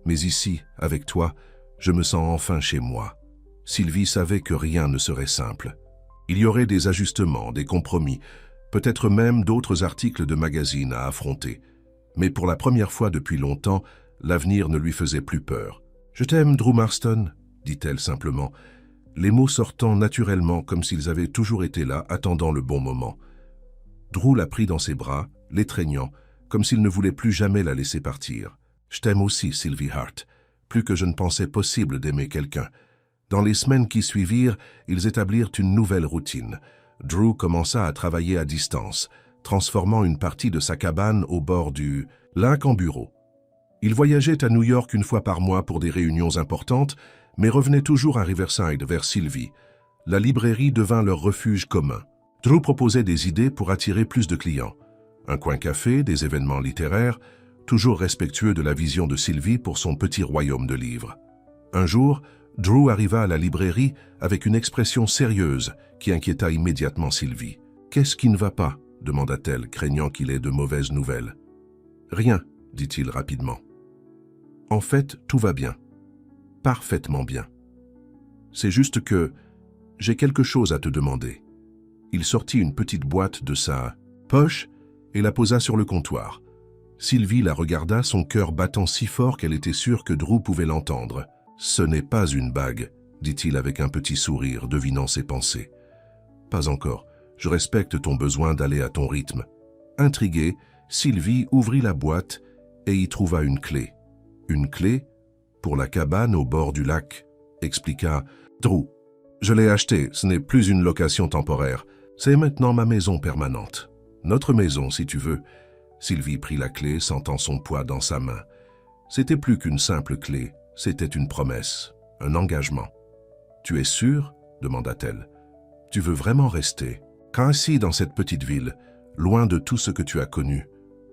mais ici, avec toi, je me sens enfin chez moi. » Sylvie savait que rien ne serait simple. Il y aurait des ajustements, des compromis, peut-être même d'autres articles de magazines à affronter. Mais pour la première fois depuis longtemps, l'avenir ne lui faisait plus peur. « Je t'aime, Drew Marston, » dit-elle simplement, les mots sortant naturellement comme s'ils avaient toujours été là, attendant le bon moment. Drew la prit dans ses bras, l'étreignant, comme s'il ne voulait plus jamais la laisser partir. « Je t'aime aussi, Sylvie Hart, plus que je ne pensais possible d'aimer quelqu'un. » Dans les semaines qui suivirent, ils établirent une nouvelle routine. Drew commença à travailler à distance, transformant une partie de sa cabane au bord du lac en bureau. Il voyageait à New York une fois par mois pour des réunions importantes, mais revenait toujours à Riverside vers Sylvie. La librairie devint leur refuge commun. Drew proposait des idées pour attirer plus de clients. Un coin café, des événements littéraires, toujours respectueux de la vision de Sylvie pour son petit royaume de livres. Un jour, Drew arriva à la librairie avec une expression sérieuse qui inquiéta immédiatement Sylvie. « Qu'est-ce qui ne va pas ?» demanda-t-elle, craignant qu'il ait de mauvaises nouvelles. « Rien, » dit-il rapidement. « En fait, tout va bien. Parfaitement bien. C'est juste que j'ai quelque chose à te demander. » Il sortit une petite boîte de sa poche et la posa sur le comptoir. Sylvie la regarda, son cœur battant si fort qu'elle était sûre que Drew pouvait l'entendre. « Ce n'est pas une bague, » dit-il avec un petit sourire, devinant ses pensées. « Pas encore. Je respecte ton besoin d'aller à ton rythme. » Intriguée, Sylvie ouvrit la boîte et y trouva une clé. « Une clé ? Pour la cabane au bord du lac, » expliqua Drew. « Je l'ai achetée, ce n'est plus une location temporaire. C'est maintenant ma maison permanente. Notre maison, si tu veux. » Sylvie prit la clé, sentant son poids dans sa main. C'était plus qu'une simple clé, c'était une promesse, un engagement. « Tu es sûr ?» demanda-t-elle. « Tu veux vraiment rester ?» Quand assis dans cette petite ville, loin de tout ce que tu as connu,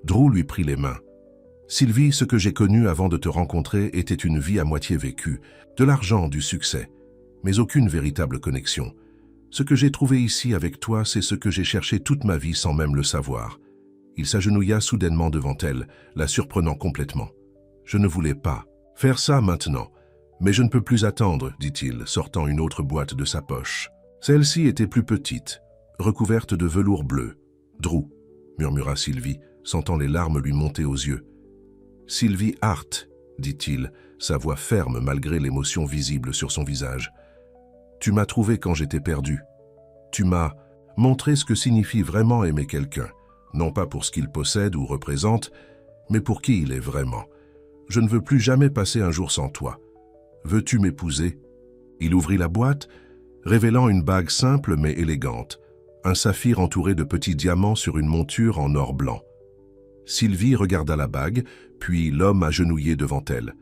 Drew lui prit les mains. « Sylvie, ce que j'ai connu avant de te rencontrer était une vie à moitié vécue, de l'argent, du succès, mais aucune véritable connexion. Ce que j'ai trouvé ici avec toi, c'est ce que j'ai cherché toute ma vie sans même le savoir. » Il s'agenouilla soudainement devant elle, la surprenant complètement. « Je ne voulais pas faire ça maintenant, mais je ne peux plus attendre, » dit-il, sortant une autre boîte de sa poche. Celle-ci était plus petite, recouverte de velours bleu. « Drew » murmura Sylvie, sentant les larmes lui monter aux yeux. « Sylvie Hart » dit-il, sa voix ferme malgré l'émotion visible sur son visage. « Tu m'as trouvé quand j'étais perdu. Tu m'as montré ce que signifie vraiment aimer quelqu'un, non pas pour ce qu'il possède ou représente, mais pour qui il est vraiment. Je ne veux plus jamais passer un jour sans toi. Veux-tu m'épouser ?» Il ouvrit la boîte, révélant une bague simple mais élégante, un saphir entouré de petits diamants sur une monture en or blanc. Sylvie regarda la bague, puis l'homme agenouillé devant elle.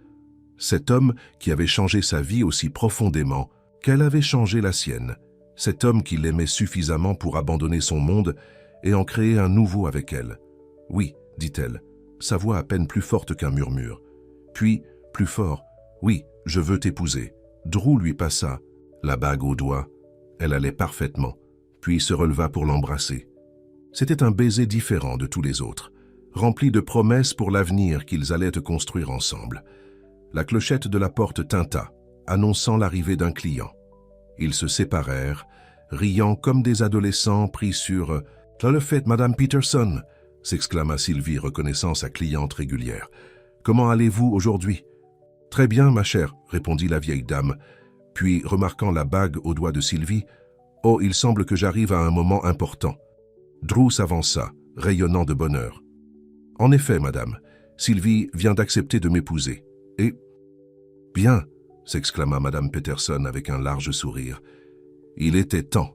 Cet homme qui avait changé sa vie aussi profondément qu'elle avait changé la sienne. Cet homme qui l'aimait suffisamment pour abandonner son monde et en créer un nouveau avec elle. « Oui, » dit-elle, sa voix à peine plus forte qu'un murmure. Puis, plus fort, « Oui, je veux t'épouser. » Drew lui passa la bague au doigt. Elle allait parfaitement, puis se releva pour l'embrasser. C'était un baiser différent de tous les autres, rempli de promesses pour l'avenir qu'ils allaient te construire ensemble. La clochette de la porte tinta, annonçant l'arrivée d'un client. Ils se séparèrent, riant comme des adolescents pris sur « Le fait, Madame Peterson !» s'exclama Sylvie, reconnaissant sa cliente régulière. « Comment allez-vous aujourd'hui ?»« Très bien, ma chère, » répondit la vieille dame, puis, remarquant la bague au doigt de Sylvie, « Oh, il semble que j'arrive à un moment important. » Drew s'avança, rayonnant de bonheur. « En effet, madame, Sylvie vient d'accepter de m'épouser. Et... »« Bien !» s'exclama madame Peterson avec un large sourire. « Il était temps.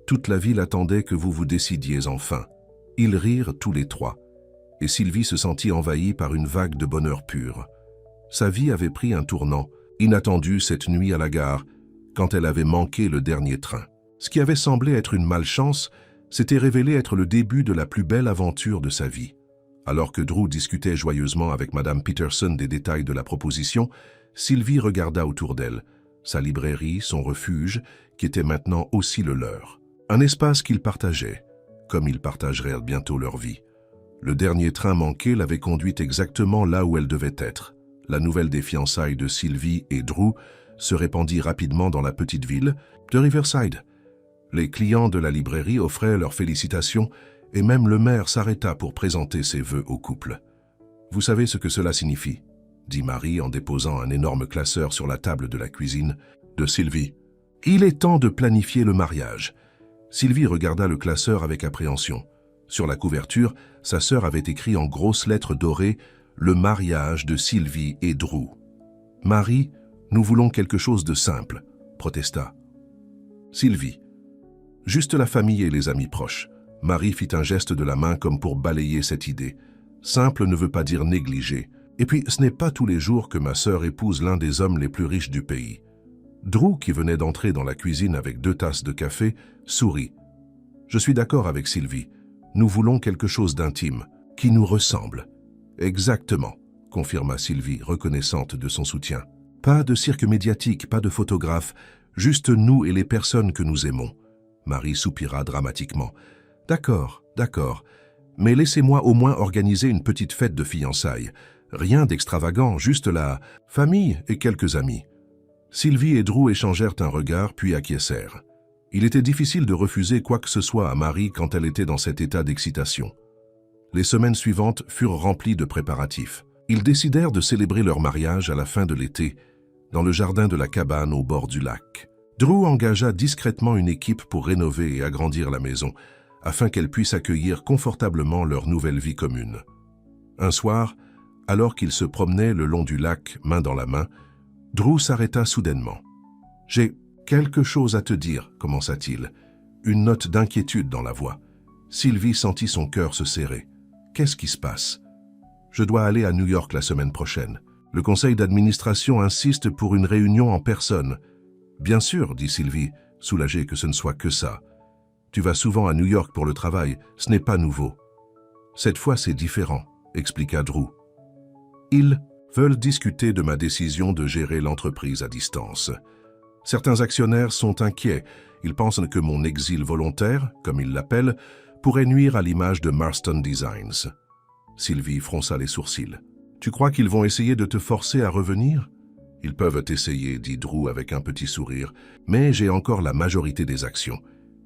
Toute la ville attendait que vous vous décidiez enfin. » Ils rirent tous les trois, et Sylvie se sentit envahie par une vague de bonheur pur. Sa vie avait pris un tournant, inattendu cette nuit à la gare, quand elle avait manqué le dernier train. Ce qui avait semblé être une malchance s'était révélé être le début de la plus belle aventure de sa vie. Alors que Drew discutait joyeusement avec madame Peterson des détails de la proposition, Sylvie regarda autour d'elle, sa librairie, son refuge, qui était maintenant aussi le leur. Un espace qu'ils partageaient, comme ils partageraient bientôt leur vie. Le dernier train manqué l'avait conduite exactement là où elle devait être. La nouvelle des fiançailles de Sylvie et Drew se répandit rapidement dans la petite ville de Riverside. Les clients de la librairie offraient leurs félicitations et même le maire s'arrêta pour présenter ses vœux au couple. « Vous savez ce que cela signifie ?» dit Marie en déposant un énorme classeur sur la table de la cuisine de Sylvie. « Il est temps de planifier le mariage. » Sylvie regarda le classeur avec appréhension. Sur la couverture, sa sœur avait écrit en grosses lettres dorées « Le mariage de Sylvie et Drew ». « Marie, nous voulons quelque chose de simple », protesta Sylvie. « Juste la famille et les amis proches. » Marie fit un geste de la main comme pour balayer cette idée. Simple ne veut pas dire négligé. Et puis, ce n'est pas tous les jours que ma sœur épouse l'un des hommes les plus riches du pays. Drew, qui venait d'entrer dans la cuisine avec 2 tasses de café, sourit. « Je suis d'accord avec Sylvie. Nous voulons quelque chose d'intime, qui nous ressemble. »« Exactement, » confirma Sylvie, reconnaissante de son soutien. « Pas de cirque médiatique, pas de photographe, juste nous et les personnes que nous aimons. » Marie soupira dramatiquement. « D'accord, d'accord, mais laissez-moi au moins organiser une petite fête de fiançailles. Rien d'extravagant, juste la famille et quelques amis. » Sylvie et Drew échangèrent un regard puis acquiescèrent. Il était difficile de refuser quoi que ce soit à Marie quand elle était dans cet état d'excitation. Les semaines suivantes furent remplies de préparatifs. Ils décidèrent de célébrer leur mariage à la fin de l'été, dans le jardin de la cabane au bord du lac. Drew engagea discrètement une équipe pour rénover et agrandir la maison, afin qu'elle puisse accueillir confortablement leur nouvelle vie commune. Un soir, alors qu'ils se promenaient le long du lac, main dans la main, Drew s'arrêta soudainement. « J'ai quelque chose à te dire, » commença-t-il, une note d'inquiétude dans la voix. Sylvie sentit son cœur se serrer. « Qu'est-ce qui se passe ?»« Je dois aller à New York la semaine prochaine. Le conseil d'administration insiste pour une réunion en personne. »« Bien sûr, » dit Sylvie, soulagée que ce ne soit que ça. « Tu vas souvent à New York pour le travail, ce n'est pas nouveau. »« Cette fois, c'est différent, » expliqua Drew. « Ils veulent discuter de ma décision de gérer l'entreprise à distance. Certains actionnaires sont inquiets. Ils pensent que mon exil volontaire, comme ils l'appellent, pourrait nuire à l'image de Marston Designs. » Sylvie fronça les sourcils. « Tu crois qu'ils vont essayer de te forcer à revenir ?»« Ils peuvent essayer, » dit Drew avec un petit sourire, « mais j'ai encore la majorité des actions.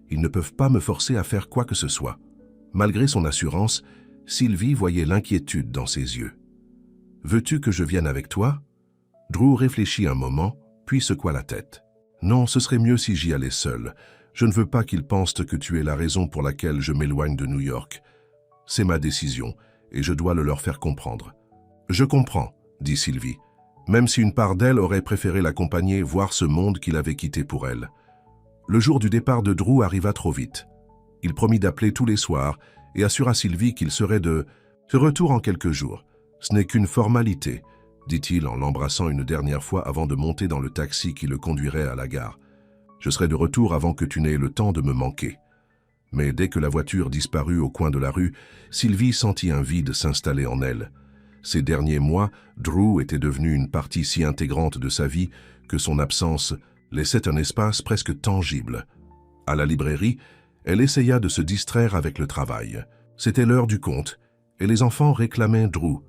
Ils ne peuvent pas me forcer à faire quoi que ce soit. » Malgré son assurance, Sylvie voyait l'inquiétude dans ses yeux. « Veux-tu que je vienne avec toi ?» Drew réfléchit un moment, puis secoua la tête. « Non, ce serait mieux si j'y allais seul. Je ne veux pas qu'ils pensent que tu es la raison pour laquelle je m'éloigne de New York. C'est ma décision, et je dois le leur faire comprendre. »« Je comprends, » dit Sylvie, même si une part d'elle aurait préféré l'accompagner voir ce monde qu'il avait quitté pour elle. Le jour du départ de Drew arriva trop vite. Il promit d'appeler tous les soirs et assura Sylvie qu'il serait de retour en quelques jours. « Ce n'est qu'une formalité, » dit-il en l'embrassant une dernière fois avant de monter dans le taxi qui le conduirait à la gare. « Je serai de retour avant que tu n'aies le temps de me manquer. » Mais dès que la voiture disparut au coin de la rue, Sylvie sentit un vide s'installer en elle. Ces derniers mois, Drew était devenu une partie si intégrante de sa vie que son absence laissait un espace presque tangible. À la librairie, elle essaya de se distraire avec le travail. C'était l'heure du conte, et les enfants réclamaient Drew,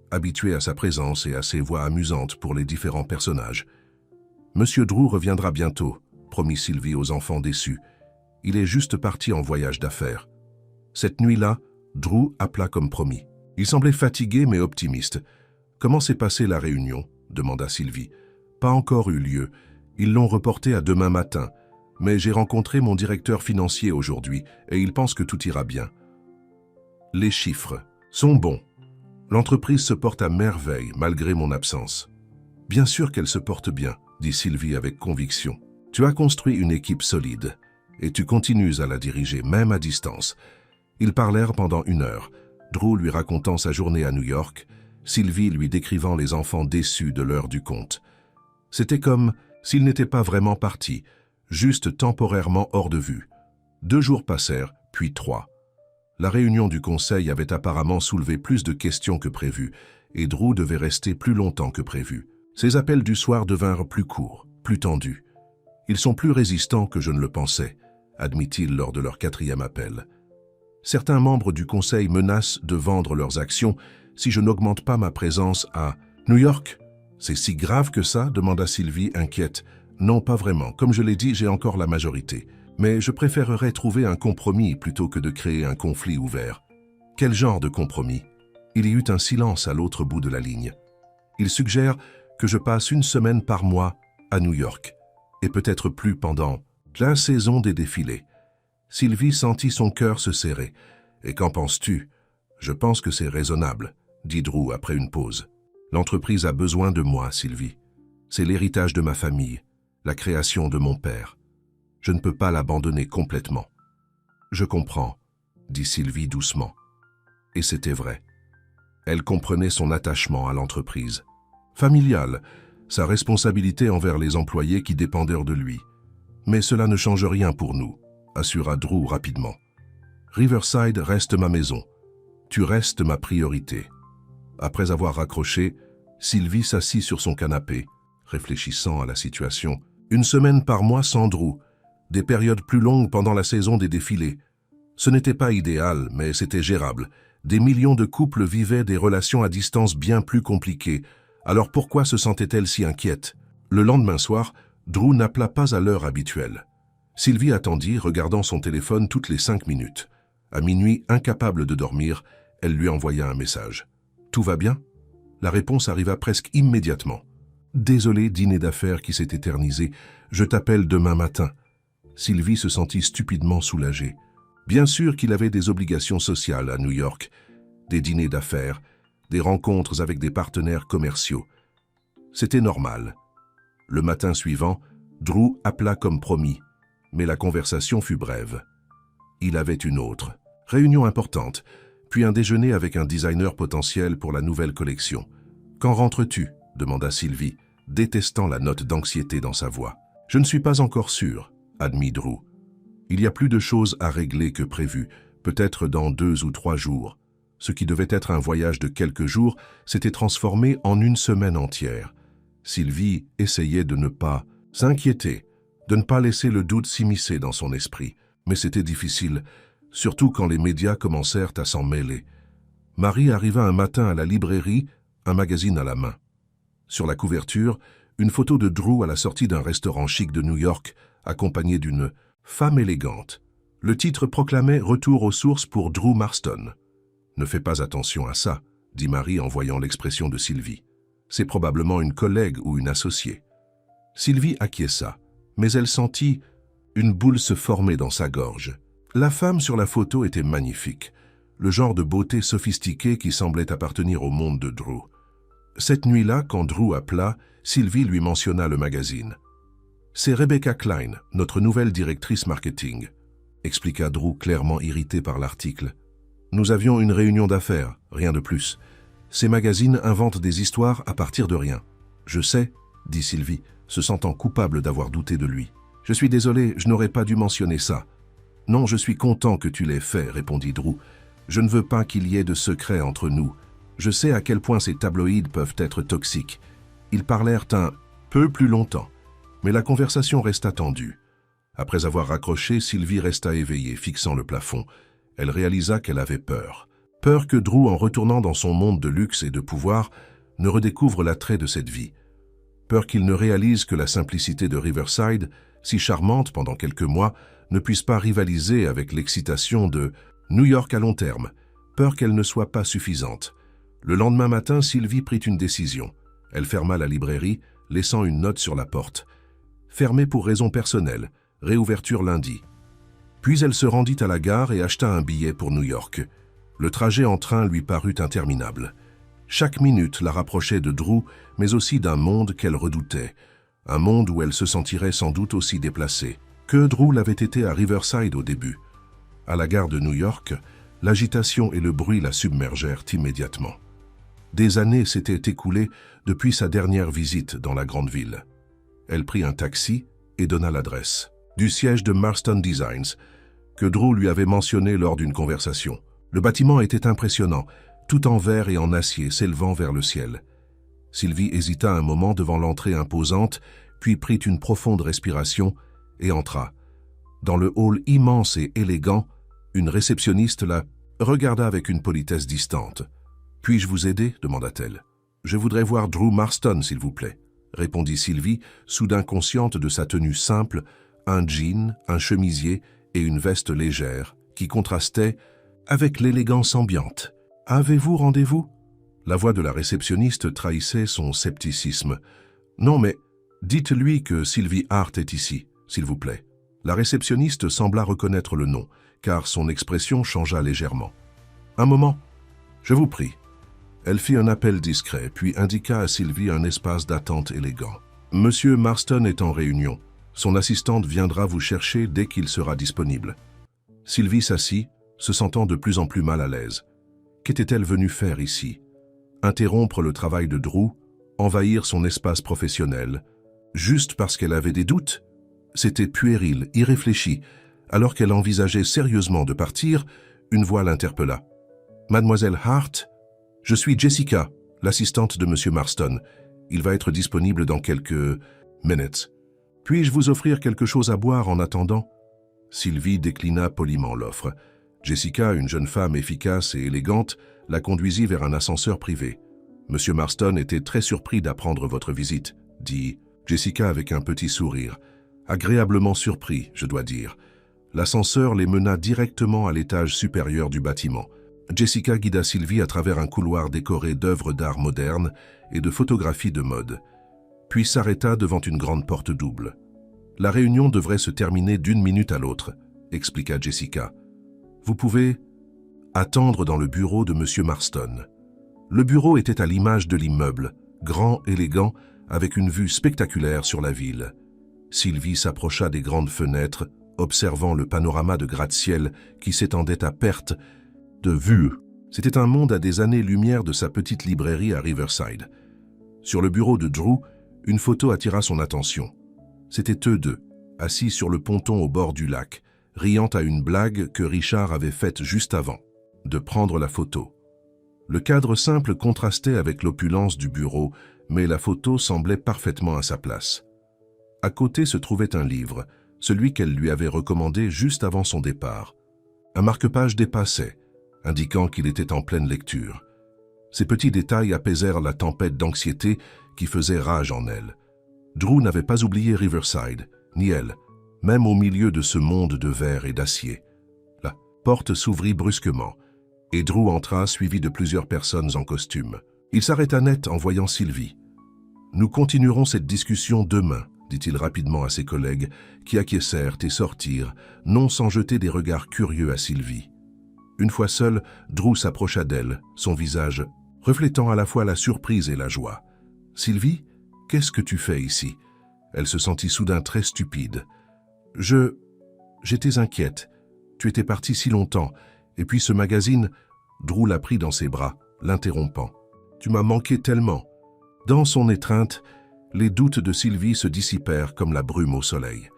habitué à sa présence et à ses voix amusantes pour les différents personnages. « Monsieur Drew reviendra bientôt », promit Sylvie aux enfants déçus. « Il est juste parti en voyage d'affaires. » Cette nuit-là, Drew appela comme promis. Il semblait fatigué mais optimiste. « Comment s'est passée la réunion ?» demanda Sylvie. « Pas encore eu lieu. Ils l'ont reporté à demain matin. Mais j'ai rencontré mon directeur financier aujourd'hui et il pense que tout ira bien. Les chiffres sont bons. L'entreprise se porte à merveille malgré mon absence. Bien sûr qu'elle se porte bien, dit Sylvie avec conviction. Tu as construit une équipe solide et tu continues à la diriger, même à distance. Ils parlèrent pendant 1 heure, Drew lui racontant sa journée à New York, Sylvie lui décrivant les enfants déçus de l'heure du compte. C'était comme s'ils n'étaient pas vraiment partis, juste temporairement hors de vue. 2 jours passèrent, puis 3. La réunion du conseil avait apparemment soulevé plus de questions que prévu, et Drew devait rester plus longtemps que prévu. Ses appels du soir devinrent plus courts, plus tendus. Ils sont plus résistants que je ne le pensais, admit-il lors de leur 4e appel. Certains membres du conseil menacent de vendre leurs actions si je n'augmente pas ma présence à New York. C'est si grave que ça, demanda Sylvie, inquiète. Non, pas vraiment. Comme je l'ai dit, j'ai encore la majorité. Mais je préférerais trouver un compromis plutôt que de créer un conflit ouvert. Quel genre de compromis? Il y eut un silence à l'autre bout de la ligne. Il suggère que je passe 1 semaine par mois à New York, et peut-être plus pendant la saison des défilés. Sylvie sentit son cœur se serrer. Et qu'en penses-tu? Je pense que c'est raisonnable, dit Drew après une pause. L'entreprise a besoin de moi, Sylvie. C'est l'héritage de ma famille, la création de mon père. Je ne peux pas l'abandonner complètement. Je comprends, dit Sylvie doucement. Et c'était vrai. Elle comprenait son attachement à l'entreprise. Familial, sa responsabilité envers les employés qui dépendèrent de lui. Mais cela ne change rien pour nous, assura Drew rapidement. Riverside reste ma maison. Tu restes ma priorité. Après avoir raccroché, Sylvie s'assit sur son canapé, réfléchissant à la situation. 1 semaine par mois sans Drew, des périodes plus longues pendant la saison des défilés. Ce n'était pas idéal, mais c'était gérable. Des millions de couples vivaient des relations à distance bien plus compliquées. Alors pourquoi se sentait-elle si inquiète? Le lendemain soir, Drew n'appela pas à l'heure habituelle. Sylvie attendit, regardant son téléphone toutes les 5 minutes. À minuit, incapable de dormir, elle lui envoya un message. « Tout va bien ?» La réponse arriva presque immédiatement. « Désolé, dîner d'affaires qui s'est éternisé. Je t'appelle demain matin. » Sylvie se sentit stupidement soulagée. Bien sûr qu'il avait des obligations sociales à New York, des dîners d'affaires, des rencontres avec des partenaires commerciaux. C'était normal. Le matin suivant, Drew appela comme promis, mais la conversation fut brève. Il avait une autre. Réunion importante, puis un déjeuner avec un designer potentiel pour la nouvelle collection. « Quand rentres-tu » demanda Sylvie, détestant la note d'anxiété dans sa voix. « Je ne suis pas encore sûr », admit Drew. « Il y a plus de choses à régler que prévu, peut-être dans 2 ou 3 jours. » Ce qui devait être un voyage de quelques jours s'était transformé en 1 semaine entière. Sylvie essayait de ne pas s'inquiéter, de ne pas laisser le doute s'immiscer dans son esprit. Mais c'était difficile, surtout quand les médias commencèrent à s'en mêler. Marie arriva un matin à la librairie, un magazine à la main. Sur la couverture, une photo de Drew à la sortie d'un restaurant chic de New York, accompagné d'une femme élégante. Le titre proclamait « Retour aux sources pour Drew Marston ». « Ne fais pas attention à ça », dit Marie en voyant l'expression de Sylvie. « C'est probablement une collègue ou une associée. » Sylvie acquiesça, mais elle sentit une boule se former dans sa gorge. La femme sur la photo était magnifique, le genre de beauté sophistiquée qui semblait appartenir au monde de Drew. Cette nuit-là, quand Drew appela, Sylvie lui mentionna le magazine. « C'est Rebecca Klein, notre nouvelle directrice marketing », expliqua Drew clairement irrité par l'article. « Nous avions une réunion d'affaires, rien de plus. Ces magazines inventent des histoires à partir de rien. »« Je sais, » dit Sylvie, se sentant coupable d'avoir douté de lui. « Je suis désolé, je n'aurais pas dû mentionner ça. »« Non, je suis content que tu l'aies fait, » répondit Drew. « Je ne veux pas qu'il y ait de secret entre nous. Je sais à quel point ces tabloïds peuvent être toxiques. » Ils parlèrent un peu plus longtemps, mais la conversation resta tendue. Après avoir raccroché, Sylvie resta éveillée, fixant le plafond. Elle réalisa qu'elle avait peur. Peur que Drew, en retournant dans son monde de luxe et de pouvoir, ne redécouvre l'attrait de cette vie. Peur qu'il ne réalise que la simplicité de Riverside, si charmante pendant quelques mois, ne puisse pas rivaliser avec l'excitation de New York à long terme. Peur qu'elle ne soit pas suffisante. Le lendemain matin, Sylvie prit une décision. Elle ferma la librairie, laissant une note sur la porte. « Fermée pour raisons personnelles. réouverture lundi. Puis elle se rendit à la gare et acheta un billet pour New York. Le trajet en train lui parut interminable. Chaque minute la rapprochait de Drew, mais aussi d'un monde qu'elle redoutait. Un monde où elle se sentirait sans doute aussi déplacée que Drew l'avait été à Riverside au début. À la gare de New York, l'agitation et le bruit la submergèrent immédiatement. Des années s'étaient écoulées depuis sa dernière visite dans la grande ville. Elle prit un taxi et donna l'adresse du siège de Marston Designs, que Drew lui avait mentionné lors d'une conversation. Le bâtiment était impressionnant, tout en verre et en acier s'élevant vers le ciel. Sylvie hésita un moment devant l'entrée imposante, puis prit une profonde respiration et entra. Dans le hall immense et élégant, une réceptionniste la regarda avec une politesse distante. « Puis-je vous aider ?» demanda-t-elle. « Je voudrais voir Drew Marston, s'il vous plaît », répondit Sylvie, soudain consciente de sa tenue simple, un jean, un chemisier et une veste légère, qui contrastaient avec l'élégance ambiante. « Avez-vous rendez-vous » La voix de la réceptionniste trahissait son scepticisme. « Non, mais dites-lui que Sylvie Hart est ici, s'il vous plaît. » La réceptionniste sembla reconnaître le nom, car son expression changea légèrement. « Un moment, je vous prie. » Elle fit un appel discret, puis indiqua à Sylvie un espace d'attente élégant. « Monsieur Marston est en réunion. Son assistante viendra vous chercher dès qu'il sera disponible. » Sylvie s'assit, se sentant de plus en plus mal à l'aise. Qu'était-elle venue faire ici? Interrompre le travail de Drew, envahir son espace professionnel, juste parce qu'elle avait des doutes? C'était puéril, irréfléchi. Alors qu'elle envisageait sérieusement de partir, une voix l'interpella. « Mademoiselle Hart, je suis Jessica, l'assistante de Monsieur Marston. Il va être disponible dans quelques minutes. Puis-je vous offrir quelque chose à boire en attendant ?» Sylvie déclina poliment l'offre. Jessica, une jeune femme efficace et élégante, la conduisit vers un ascenseur privé. « Monsieur Marston était très surpris d'apprendre votre visite », dit Jessica avec un petit sourire. « Agréablement surpris, je dois dire. » L'ascenseur les mena directement à l'étage supérieur du bâtiment. Jessica guida Sylvie à travers un couloir décoré d'œuvres d'art modernes et de photographies de mode, puis s'arrêta devant une grande porte double. « La réunion devrait se terminer d'une minute à l'autre », expliqua Jessica. « Vous pouvez attendre dans le bureau de Monsieur Marston. » Le bureau était à l'image de l'immeuble, grand, élégant, avec une vue spectaculaire sur la ville. Sylvie s'approcha des grandes fenêtres, observant le panorama de gratte-ciel qui s'étendait à perte de vue. C'était un monde à des années-lumière de sa petite librairie à Riverside. Sur le bureau de Drew, une photo attira son attention. C'étaient eux deux, assis sur le ponton au bord du lac, riant à une blague que Richard avait faite juste avant de prendre la photo. Le cadre simple contrastait avec l'opulence du bureau, mais la photo semblait parfaitement à sa place. À côté se trouvait un livre, celui qu'elle lui avait recommandé juste avant son départ. Un marque-page dépassait, indiquant qu'il était en pleine lecture. Ces petits détails apaisèrent la tempête d'anxiété qui faisait rage en elle. Drew n'avait pas oublié Riverside, ni elle, même au milieu de ce monde de verre et d'acier. La porte s'ouvrit brusquement, et Drew entra suivi de plusieurs personnes en costume. Il s'arrêta net en voyant Sylvie. « Nous continuerons cette discussion demain », dit-il rapidement à ses collègues, qui acquiescèrent et sortirent, non sans jeter des regards curieux à Sylvie. Une fois seul, Drew s'approcha d'elle, son visage reflétant à la fois la surprise et la joie. « Sylvie, qu'est-ce que tu fais ici ?» Elle se sentit soudain très stupide. « J'étais inquiète. Tu étais partie si longtemps. Et puis ce magazine... » Drew la prit dans ses bras, l'interrompant. « Tu m'as manqué tellement. » Dans son étreinte, les doutes de Sylvie se dissipèrent comme la brume au soleil.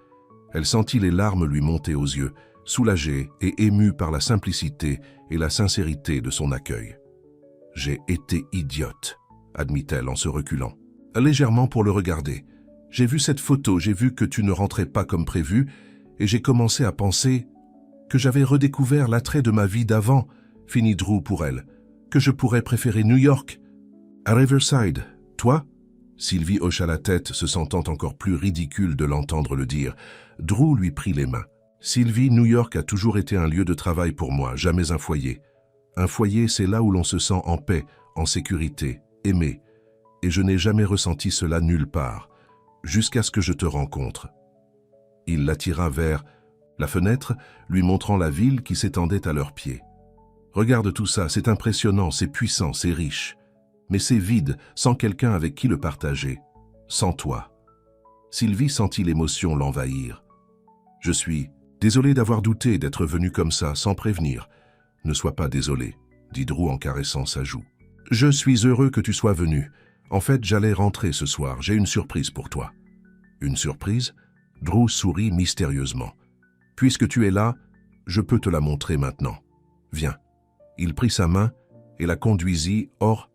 Elle sentit les larmes lui monter aux yeux, soulagée et émue par la simplicité et la sincérité de son accueil. « J'ai été idiote », admit-elle en se reculant, légèrement pour le regarder. « J'ai vu cette photo, j'ai vu que tu ne rentrais pas comme prévu, et j'ai commencé à penser que j'avais redécouvert l'attrait de ma vie d'avant, finit Drew pour elle, que je pourrais préférer New York. À Riverside, toi ?» Sylvie hocha la tête, se sentant encore plus ridicule de l'entendre le dire. Drew lui prit les mains. « Sylvie, New York a toujours été un lieu de travail pour moi, jamais un foyer. Un foyer, c'est là où l'on se sent en paix, en sécurité, aimé. Et je n'ai jamais ressenti cela nulle part, jusqu'à ce que je te rencontre. » Il l'attira vers la fenêtre, lui montrant la ville qui s'étendait à leurs pieds. « Regarde tout ça, c'est impressionnant, c'est puissant, c'est riche. Mais c'est vide, sans quelqu'un avec qui le partager. Sans toi. » Sylvie sentit l'émotion l'envahir. « Je suis désolé d'avoir douté, d'être venu comme ça, sans prévenir. »« Ne sois pas désolé, » dit Drew en caressant sa joue. « Je suis heureux que tu sois venu. En fait, j'allais rentrer ce soir, j'ai une surprise pour toi. » « Une surprise ?» Drew sourit mystérieusement. « Puisque tu es là, je peux te la montrer maintenant. Viens. » Il prit sa main et la conduisit hors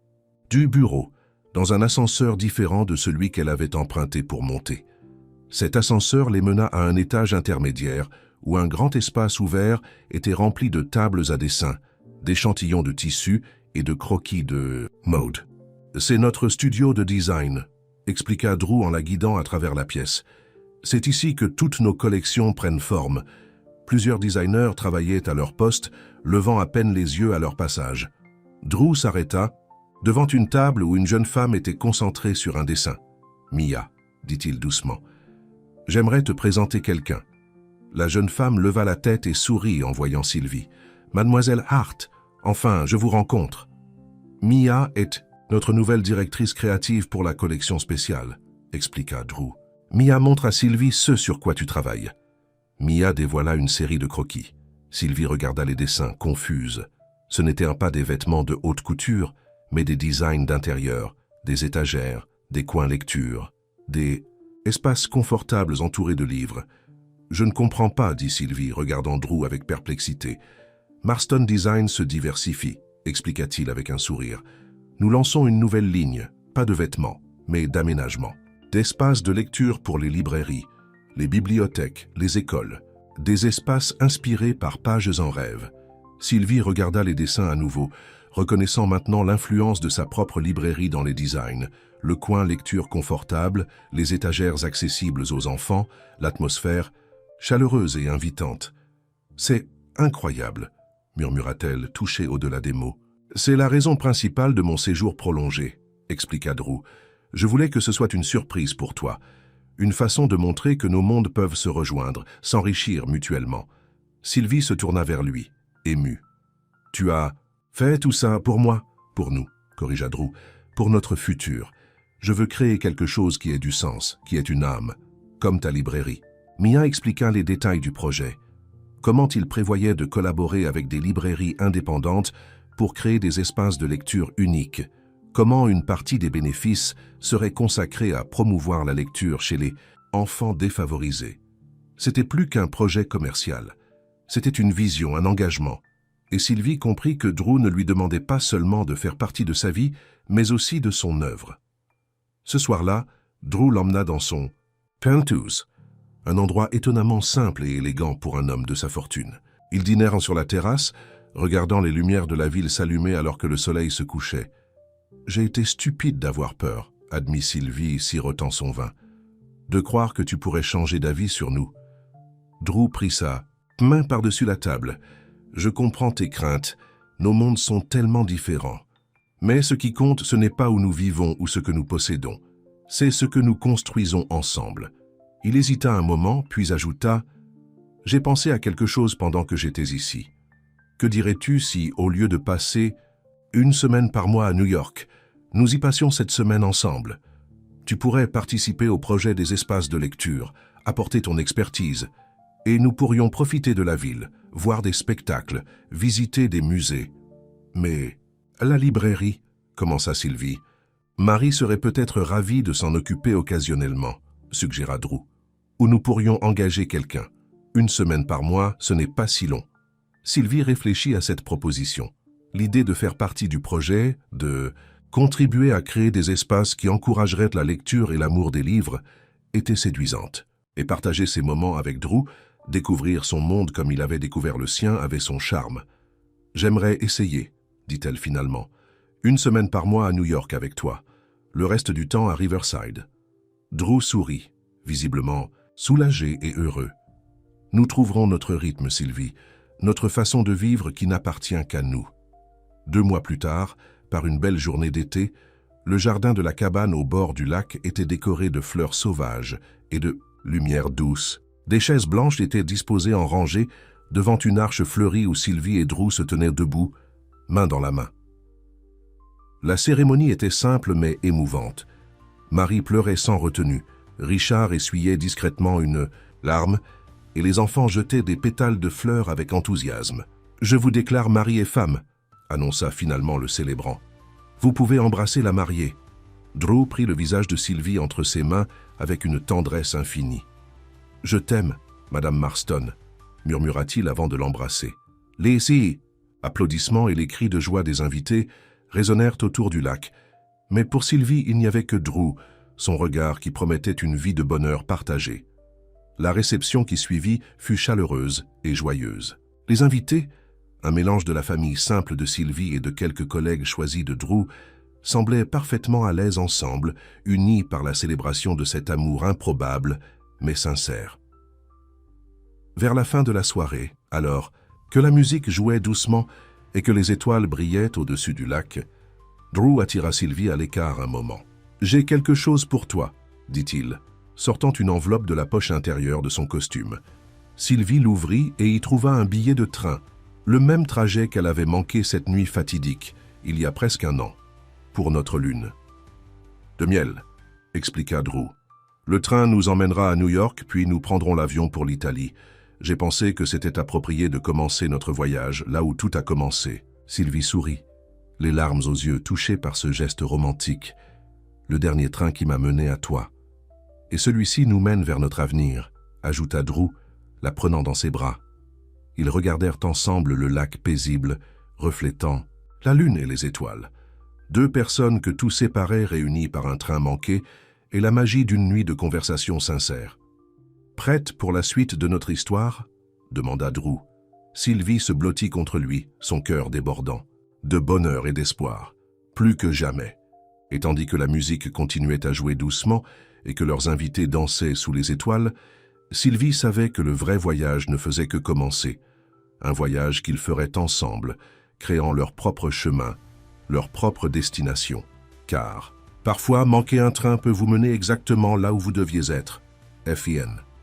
du bureau, dans un ascenseur différent de celui qu'elle avait emprunté pour monter. Cet ascenseur les mena à un étage intermédiaire où un grand espace ouvert était rempli de tables à dessin, d'échantillons de tissu et de croquis de mode. « C'est notre studio de design », expliqua Drew en la guidant à travers la pièce. « C'est ici que toutes nos collections prennent forme. » Plusieurs designers travaillaient à leur poste, levant à peine les yeux à leur passage. Drew s'arrêta devant une table où une jeune femme était concentrée sur un dessin. « Mia, » dit-il doucement, « j'aimerais te présenter quelqu'un. » La jeune femme leva la tête et sourit en voyant Sylvie. « Mademoiselle Hart, enfin, je vous rencontre. » Mia est notre nouvelle directrice créative pour la collection spéciale, expliqua Drew. Mia montre à Sylvie ce sur quoi tu travailles. Mia dévoila une série de croquis. Sylvie regarda les dessins, confuse. Ce n'étaient pas des vêtements de haute couture, mais des designs d'intérieur, des étagères, des coins lecture, des espaces confortables entourés de livres. « Je ne comprends pas, » dit Sylvie, regardant Drew avec perplexité. « Marston Design se diversifie, » expliqua-t-il avec un sourire. « Nous lançons une nouvelle ligne, pas de vêtements, mais d'aménagement. D'espaces de lecture pour les librairies, les bibliothèques, les écoles, des espaces inspirés par Pages en rêve. » Sylvie regarda les dessins à nouveau, reconnaissant maintenant l'influence de sa propre librairie dans les designs, le coin lecture confortable, les étagères accessibles aux enfants, l'atmosphère chaleureuse et invitante. « C'est incroyable, » murmura-t-elle, touchée au-delà des mots. « C'est la raison principale de mon séjour prolongé, » expliqua Drew. « Je voulais que ce soit une surprise pour toi, une façon de montrer que nos mondes peuvent se rejoindre, s'enrichir mutuellement. » Sylvie se tourna vers lui, émue. « Tu as fait tout ça pour moi, pour nous, » corrigea Drew, « pour notre futur. Je veux créer quelque chose qui ait du sens, qui ait une âme, comme ta librairie. » Mia expliqua les détails du projet. Comment il prévoyait de collaborer avec des librairies indépendantes pour créer des espaces de lecture uniques. Comment une partie des bénéfices serait consacrée à promouvoir la lecture chez les enfants défavorisés. C'était plus qu'un projet commercial. C'était une vision, un engagement. Et Sylvie comprit que Drew ne lui demandait pas seulement de faire partie de sa vie, mais aussi de son œuvre. Ce soir-là, Drew l'emmena dans son penthouse, un endroit étonnamment simple et élégant pour un homme de sa fortune. Ils dînèrent sur la terrasse, regardant les lumières de la ville s'allumer alors que le soleil se couchait. « J'ai été stupide d'avoir peur, » admit Sylvie, sirotant son vin. « De croire que tu pourrais changer d'avis sur nous. » Drew prit sa main par-dessus la table. « Je comprends tes craintes. Nos mondes sont tellement différents. Mais ce qui compte, ce n'est pas où nous vivons ou ce que nous possédons. C'est ce que nous construisons ensemble. » Il hésita un moment, puis ajouta « J'ai pensé à quelque chose pendant que j'étais ici. Que dirais-tu si, au lieu de passer une semaine par mois à New York, nous y passions cette semaine ensemble? Tu pourrais participer au projet des espaces de lecture, apporter ton expertise, et nous pourrions profiter de la ville, voir des spectacles, visiter des musées. » « Mais la librairie, » commença Sylvie. « Marie serait peut-être ravie de s'en occuper occasionnellement, » suggéra Drew. « Ou nous pourrions engager quelqu'un. Une semaine par mois, ce n'est pas si long. » Sylvie réfléchit à cette proposition. L'idée de faire partie du projet, de contribuer à créer des espaces qui encourageraient la lecture et l'amour des livres, était séduisante. Et partager ces moments avec Drew, découvrir son monde comme il avait découvert le sien, avait son charme. « J'aimerais essayer, » dit-elle finalement. « Une semaine par mois à New York avec toi. Le reste du temps à Riverside. » Drew sourit, visiblement soulagé et heureux. « Nous trouverons notre rythme, Sylvie, notre façon de vivre qui n'appartient qu'à nous. » 2 mois plus tard, par une belle journée d'été, le jardin de la cabane au bord du lac était décoré de fleurs sauvages et de lumière douce. Des chaises blanches étaient disposées en rangée devant une arche fleurie où Sylvie et Drew se tenaient debout, main dans la main. La cérémonie était simple mais émouvante. Marie pleurait sans retenue, Richard essuyait discrètement une larme et les enfants jetaient des pétales de fleurs avec enthousiasme. « Je vous déclare mari et femme », annonça finalement le célébrant. « Vous pouvez embrasser la mariée. » Drew prit le visage de Sylvie entre ses mains avec une tendresse infinie. « Je t'aime, Madame Marston », murmura-t-il avant de l'embrasser. « Laissez !» Applaudissements et les cris de joie des invités résonnèrent autour du lac. Mais pour Sylvie, il n'y avait que Drew, son regard qui promettait une vie de bonheur partagée. La réception qui suivit fut chaleureuse et joyeuse. Les invités, un mélange de la famille simple de Sylvie et de quelques collègues choisis de Drew, semblaient parfaitement à l'aise ensemble, unis par la célébration de cet amour improbable, mais sincère. Vers la fin de la soirée, alors, que la musique jouait doucement et que les étoiles brillaient au-dessus du lac, Drew attira Sylvie à l'écart un moment. « J'ai quelque chose pour toi », dit-il, sortant une enveloppe de la poche intérieure de son costume. Sylvie l'ouvrit et y trouva un billet de train, le même trajet qu'elle avait manqué cette nuit fatidique, il y a presque un an, pour notre lune. « De miel », expliqua Drew. « Le train nous emmènera à New York, puis nous prendrons l'avion pour l'Italie. J'ai pensé que c'était approprié de commencer notre voyage là où tout a commencé. » Sylvie sourit, les larmes aux yeux touchées par ce geste romantique. « Le dernier train qui m'a mené à toi. Et celui-ci nous mène vers notre avenir, » ajouta Drew, la prenant dans ses bras. Ils regardèrent ensemble le lac paisible, reflétant la lune et les étoiles. Deux personnes que tout séparait réunies par un train manqué et la magie d'une nuit de conversation sincère. « Prête pour la suite de notre histoire ?» demanda Drew. Sylvie se blottit contre lui, son cœur débordant. De bonheur et d'espoir, plus que jamais. Et tandis que la musique continuait à jouer doucement et que leurs invités dansaient sous les étoiles, Sylvie savait que le vrai voyage ne faisait que commencer. Un voyage qu'ils feraient ensemble, créant leur propre chemin, leur propre destination. Car, parfois, manquer un train peut vous mener exactement là où vous deviez être. FIN.